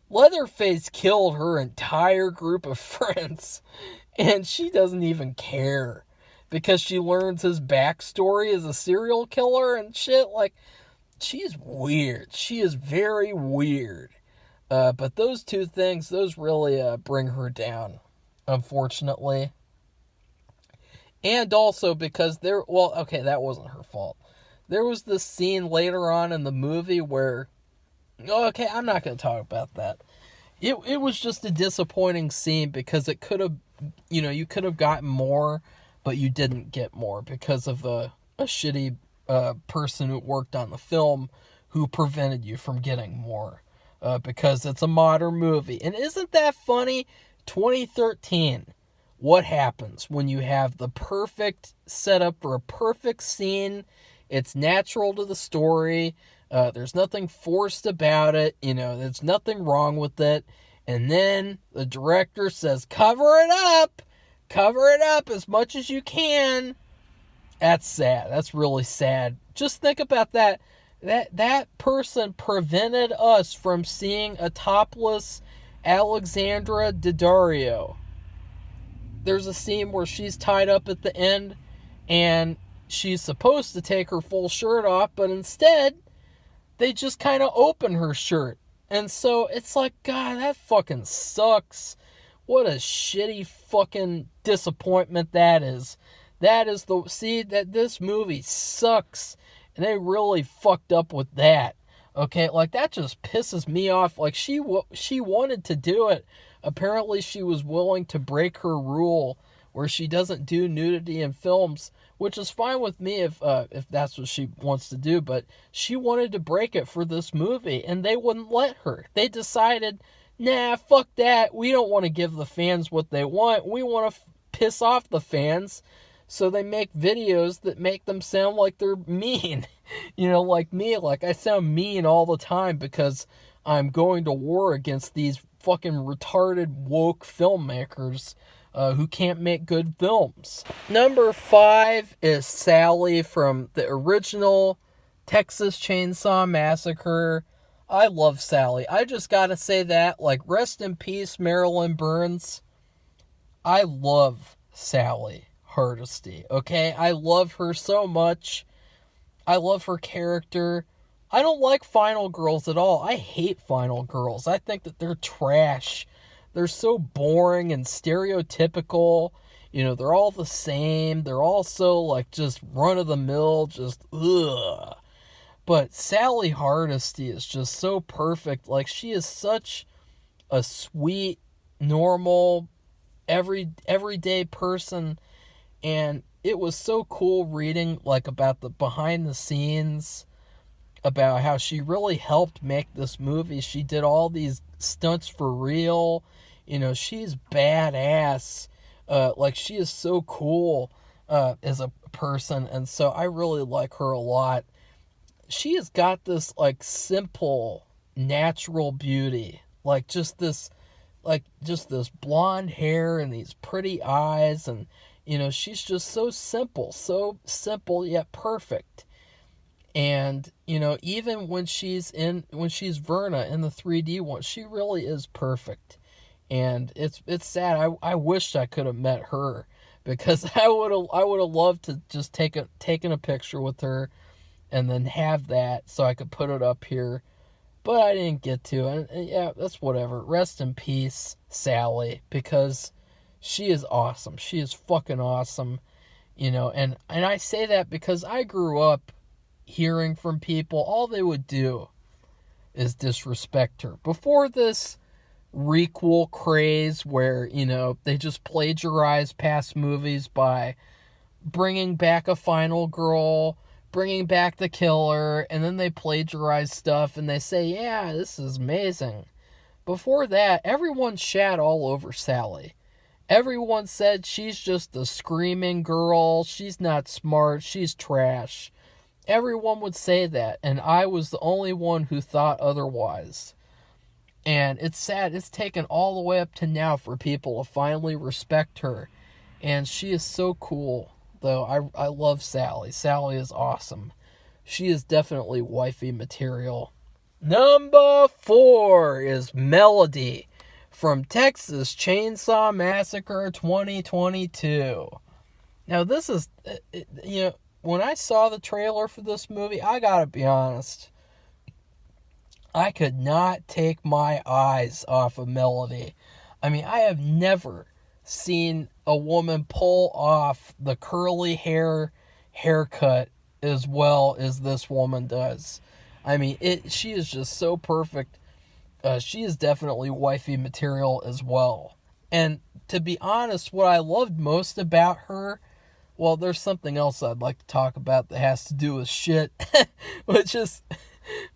Speaker 1: Leatherface killed her entire group of friends, and she doesn't even care because she learns his backstory as a serial killer and shit. Like, she's weird. She is very weird. But those 2 things, those really bring her down, unfortunately. And also because that wasn't her fault. There was this scene later on in the movie where, okay, I'm not going to talk about that. It was just a disappointing scene because it could have, you could have gotten more, but you didn't get more because of a shitty person who worked on the film who prevented you from getting more. Because it's a modern movie. And isn't that funny? 2013. What happens when you have the perfect setup for a perfect scene? It's natural to the story. There's nothing forced about it. There's nothing wrong with it. And then the director says, cover it up. Cover it up as much as you can. That's sad. That's really sad. Just think about that. That person prevented us from seeing a topless Alexandra Daddario. There's a scene where she's tied up at the end and she's supposed to take her full shirt off, but instead they just kind of open her shirt. And so it's like, God, that fucking sucks. What a shitty fucking disappointment that is. That this movie sucks. And they really fucked up with that. Okay, like that just pisses me off. Like she wanted to do it. Apparently she was willing to break her rule where she doesn't do nudity in films, which is fine with me if that's what she wants to do, but she wanted to break it for this movie and they wouldn't let her. They decided, nah, fuck that. We don't want to give the fans what they want. We want to piss off the fans. So they make videos that make them sound like they're mean. Like me. Like I sound mean all the time because I'm going to war against these fucking retarded woke filmmakers who can't make good films. Number 5 is Sally from the original Texas Chainsaw Massacre. I love Sally. I just gotta say that. Like, rest in peace, Marilyn Burns. I love Sally Hardesty, okay? I love her so much. I love her character. I don't like Final Girls at all. I hate Final Girls. I think that they're trash. They're so boring and stereotypical. They're all the same. They're all so, like, just run-of-the-mill, just, ugh. But Sally Hardesty is just so perfect. Like, she is such a sweet, normal, everyday person. And it was so cool reading, like, about the behind the scenes, about how she really helped make this movie. She did all these stunts for real. She's badass. Like, she is so cool as a person. And so I really like her a lot. She has got this, like, simple, natural beauty. Like, just this blonde hair and these pretty eyes, and she's just so simple yet perfect. And even when she's Verna in the 3D one, she really is perfect. And it's sad. I wished I could have met her, because I would have loved to just taken a picture with her and then have that so I could put it up here. But I didn't get to. And yeah, that's whatever. Rest in peace, Sally, because she is awesome. She is fucking awesome. And I say that because I grew up hearing from people, all they would do is disrespect her. Before this requel craze where, they just plagiarize past movies by bringing back a Final Girl, bringing back the killer, and then they plagiarize stuff, and they say, yeah, this is amazing. Before that, everyone shat all over Sally. Everyone said she's just a screaming girl, she's not smart, she's trash. Everyone would say that, and I was the only one who thought otherwise. And it's sad, it's taken all the way up to now for people to finally respect her. And she is so cool, though. I love Sally. Sally is awesome. She is definitely wifey material. Number 4 is Melody from Texas Chainsaw Massacre 2022. Now, this is, when I saw the trailer for this movie, I gotta be honest, I could not take my eyes off of Melody. I mean, I have never seen a woman pull off the curly haircut as well as this woman does. I mean, she is just so perfect. She is definitely wifey material as well. And to be honest, what I loved most about her, well, there's something else I'd like to talk about that has to do with shit, which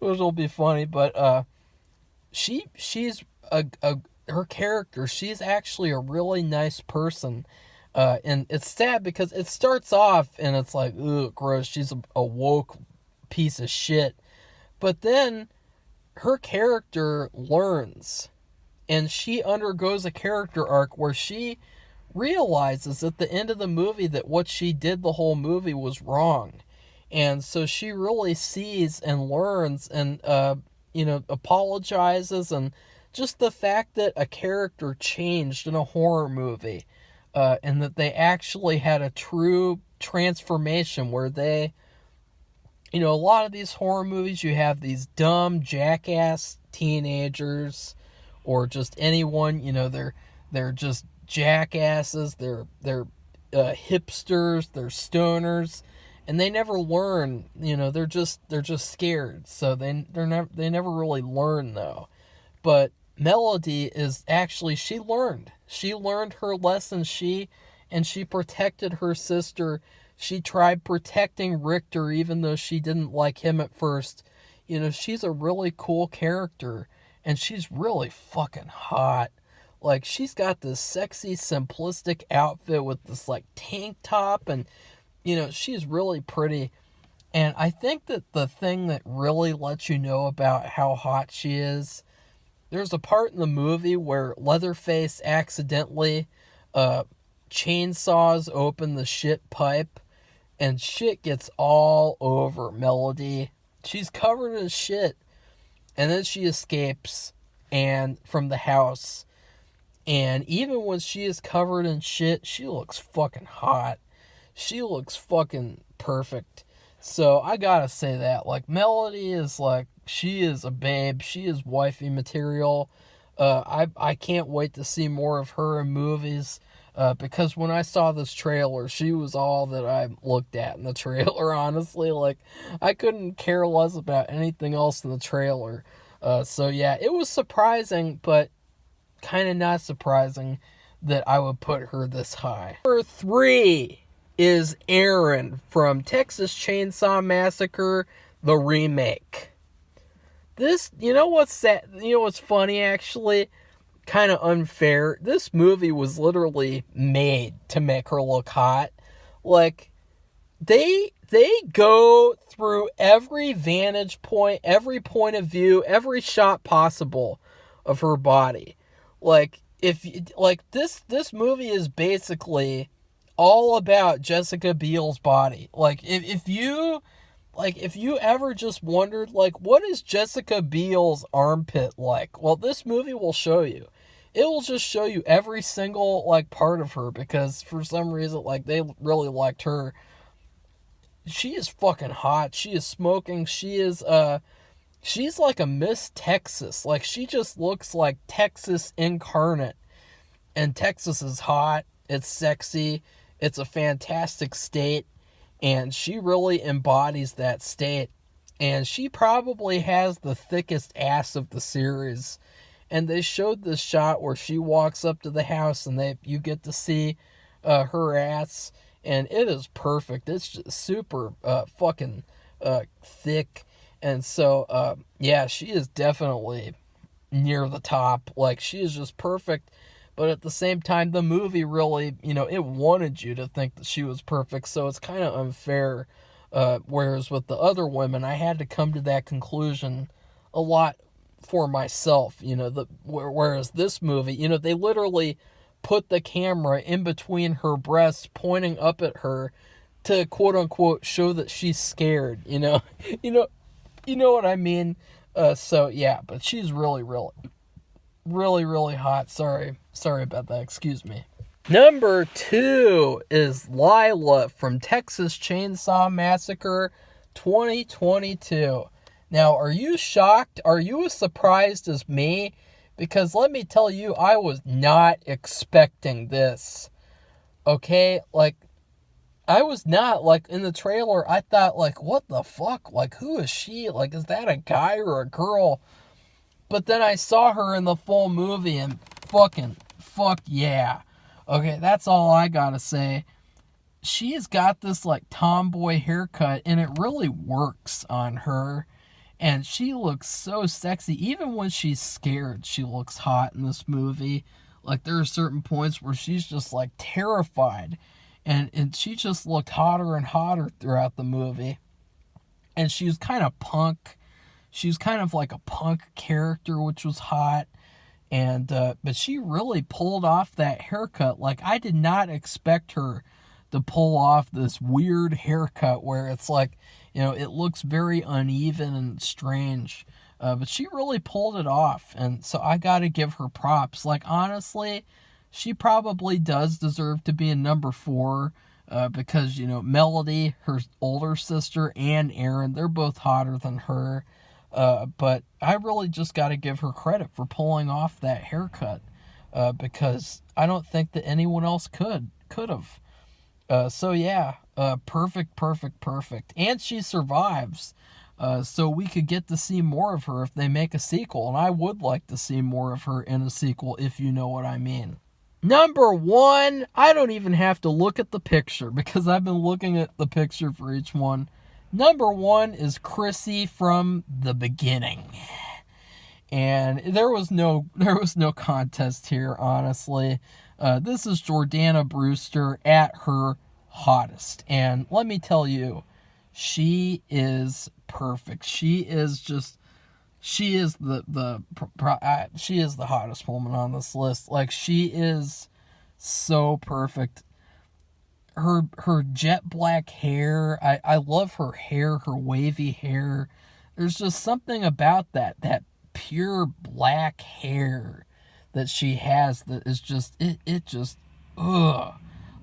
Speaker 1: will be funny, but she's her character, she's actually a really nice person. And it's sad because it starts off and it's like, ugh, gross, she's a woke piece of shit. But then her character learns, and she undergoes a character arc where she realizes at the end of the movie that what she did the whole movie was wrong. And so she really sees and learns and, apologizes, and just the fact that a character changed in a horror movie, and that they actually had a true transformation where they, a lot of these horror movies, you have these dumb, jackass teenagers, or just anyone, they're just jackasses, they're hipsters, they're stoners, and they never learn, they're just scared, so they never really learn, though. But Melody is actually, she learned her lesson, and she protected her sister. She tried protecting Richter even though she didn't like him at first. She's a really cool character, and she's really fucking hot. Like, she's got this sexy, simplistic outfit with this, like, tank top, and, she's really pretty. And I think that the thing that really lets you know about how hot she is, there's a part in the movie where Leatherface accidentally chainsaws open the shit pipe, and shit gets all over Melody. She's covered in shit. And then she escapes from the house. And even when she is covered in shit, she looks fucking hot. She looks fucking perfect. So I gotta say that. Like, Melody is like, she is a babe. She is wifey material. I can't wait to see more of her in movies. Because when I saw this trailer, she was all that I looked at in the trailer, honestly. Like, I couldn't care less about anything else in the trailer. So yeah, it was surprising, but kind of not surprising that I would put her this high. Number 3 is Erin from Texas Chainsaw Massacre, the remake. This, what's sad? What's funny, actually? Kind of unfair. This movie was literally made to make her look hot. Like, they go through every vantage point, every point of view, every shot possible of her body. Like, this movie is basically all about Jessica Biel's body. Like, if you ever just wondered, like, what is Jessica Biel's armpit like? Well, this movie will show you. It will just show you every single, like, part of her, because for some reason, like, they really liked her. She is fucking hot. She is smoking. She's like a Miss Texas. Like, she just looks like Texas incarnate. And Texas is hot. It's sexy. It's a fantastic state. And she really embodies that state. And she probably has the thickest ass of the series. And they showed this shot where she walks up to the house and you get to see her ass. and it is perfect. It's just super fucking thick, and so yeah, she is definitely near the top. Like, she is just perfect, but at the same time, the movie really, it wanted you to think that she was perfect, so it's kind of unfair. Whereas with the other women, I had to come to that conclusion a lot for myself, whereas this movie, they literally put the camera in between her breasts, pointing up at her to quote unquote show that she's scared, you know what I mean? So yeah, but she's really, really, really, really hot. Sorry about that. Excuse me. Number 2 is Lila from Texas Chainsaw Massacre 2022. Now, are you shocked? Are you as surprised as me? Because let me tell you, I was not expecting this. Okay? Like, I was not. Like, in the trailer, I thought, like, what the fuck? Like, who is she? Like, is that a guy or a girl? But then I saw her in the full movie, and fuck yeah. Okay, that's all I gotta say. She's got this, like, tomboy haircut, and it really works on her. And she looks so sexy. Even when she's scared, she looks hot in this movie. Like, there are certain points where she's just, like, terrified. And she just looked hotter and hotter throughout the movie. And she was kind of punk. She was kind of like a punk character, which was hot. And but she really pulled off that haircut. Like, I did not expect her to pull off this weird haircut where it's like, it looks very uneven and strange. But she really pulled it off. And so I got to give her props. Like, honestly, she probably does deserve to be in number 4. Because, Melody, her older sister, and Aaron, they're both hotter than her. But I really just got to give her credit for pulling off that haircut. Because I don't think that anyone else could have. So yeah, perfect. And she survives. So we could get to see more of her if they make a sequel. And I would like to see more of her in a sequel, if you know what I mean. Number 1, I don't even have to look at the picture because I've been looking at the picture for each one. Number 1 is Chrissy from the beginning. And there was no contest here, honestly. This is Jordana Brewster at her hottest. And let me tell you, she is perfect. She is the hottest woman on this list. Like, she is so perfect. Her jet black hair, I love her hair, her wavy hair. There's just something about that pure black hair that she has that is just, it just, ugh.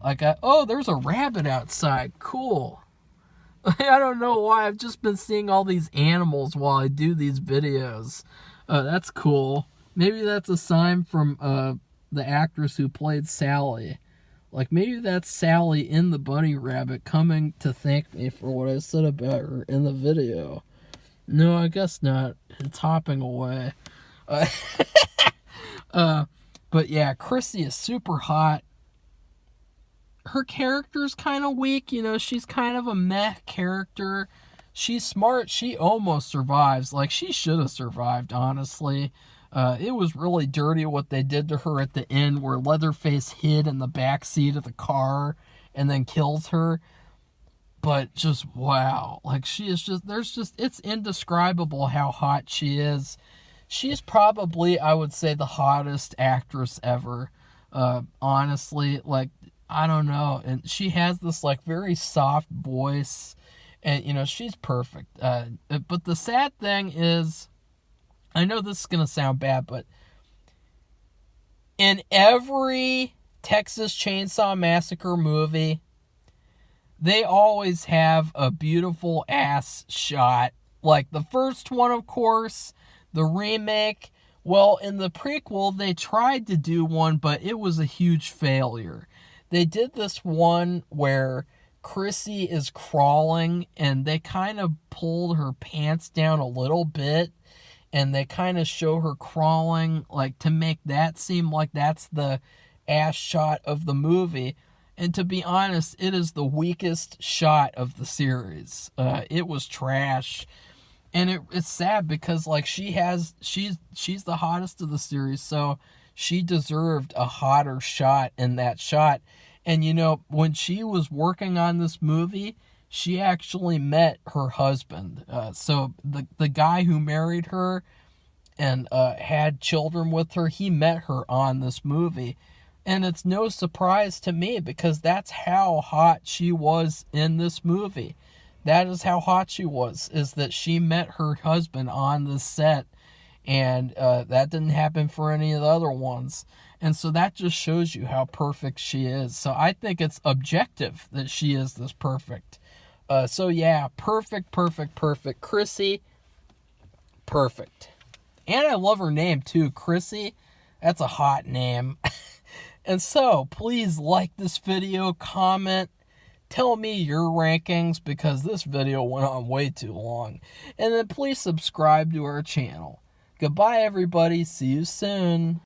Speaker 1: Like, there's a rabbit outside. Cool. I don't know why. I've just been seeing all these animals while I do these videos. That's cool. Maybe that's a sign from the actress who played Sally. Like, maybe that's Sally in the bunny rabbit coming to thank me for what I said about her in the video. No, I guess not. It's hopping away. But yeah, Chrissy is super hot. Her character's kind of weak, she's kind of a meh character. She's smart. She almost survives. Like, she should have survived, honestly. It was really dirty what they did to her at the end, where Leatherface hid in the back seat of the car and then kills her. But just, wow. Like, she is it's indescribable how hot she is. She's probably, I would say, the hottest actress ever. Honestly, like, I don't know. And she has this, like, very soft voice. And, she's perfect. But the sad thing is, I know this is going to sound bad, but in every Texas Chainsaw Massacre movie, they always have a beautiful ass shot. Like the first one, of course, the remake. Well, in the prequel, they tried to do one, but it was a huge failure. They did this one where Chrissy is crawling, and they kind of pulled her pants down a little bit, and they kind of show her crawling, like, to make that seem like that's the ass shot of the movie. And to be honest, it is the weakest shot of the series. It was trash. And it's sad because like she's the hottest of the series, so she deserved a hotter shot in that shot. And you know, when she was working on this movie, she actually met her husband. So the guy who married her and had children with her, he met her on this movie. And it's no surprise to me because that's how hot she was in this movie. That is how hot she was, is that she met her husband on the set, and that didn't happen for any of the other ones. And so that just shows you how perfect she is. So I think it's objective that she is this perfect. So yeah, perfect. Chrissy, perfect. And I love her name too, Chrissy. That's a hot name. And so, please like this video, comment, tell me your rankings because this video went on way too long. And then please subscribe to our channel. Goodbye everybody, see you soon.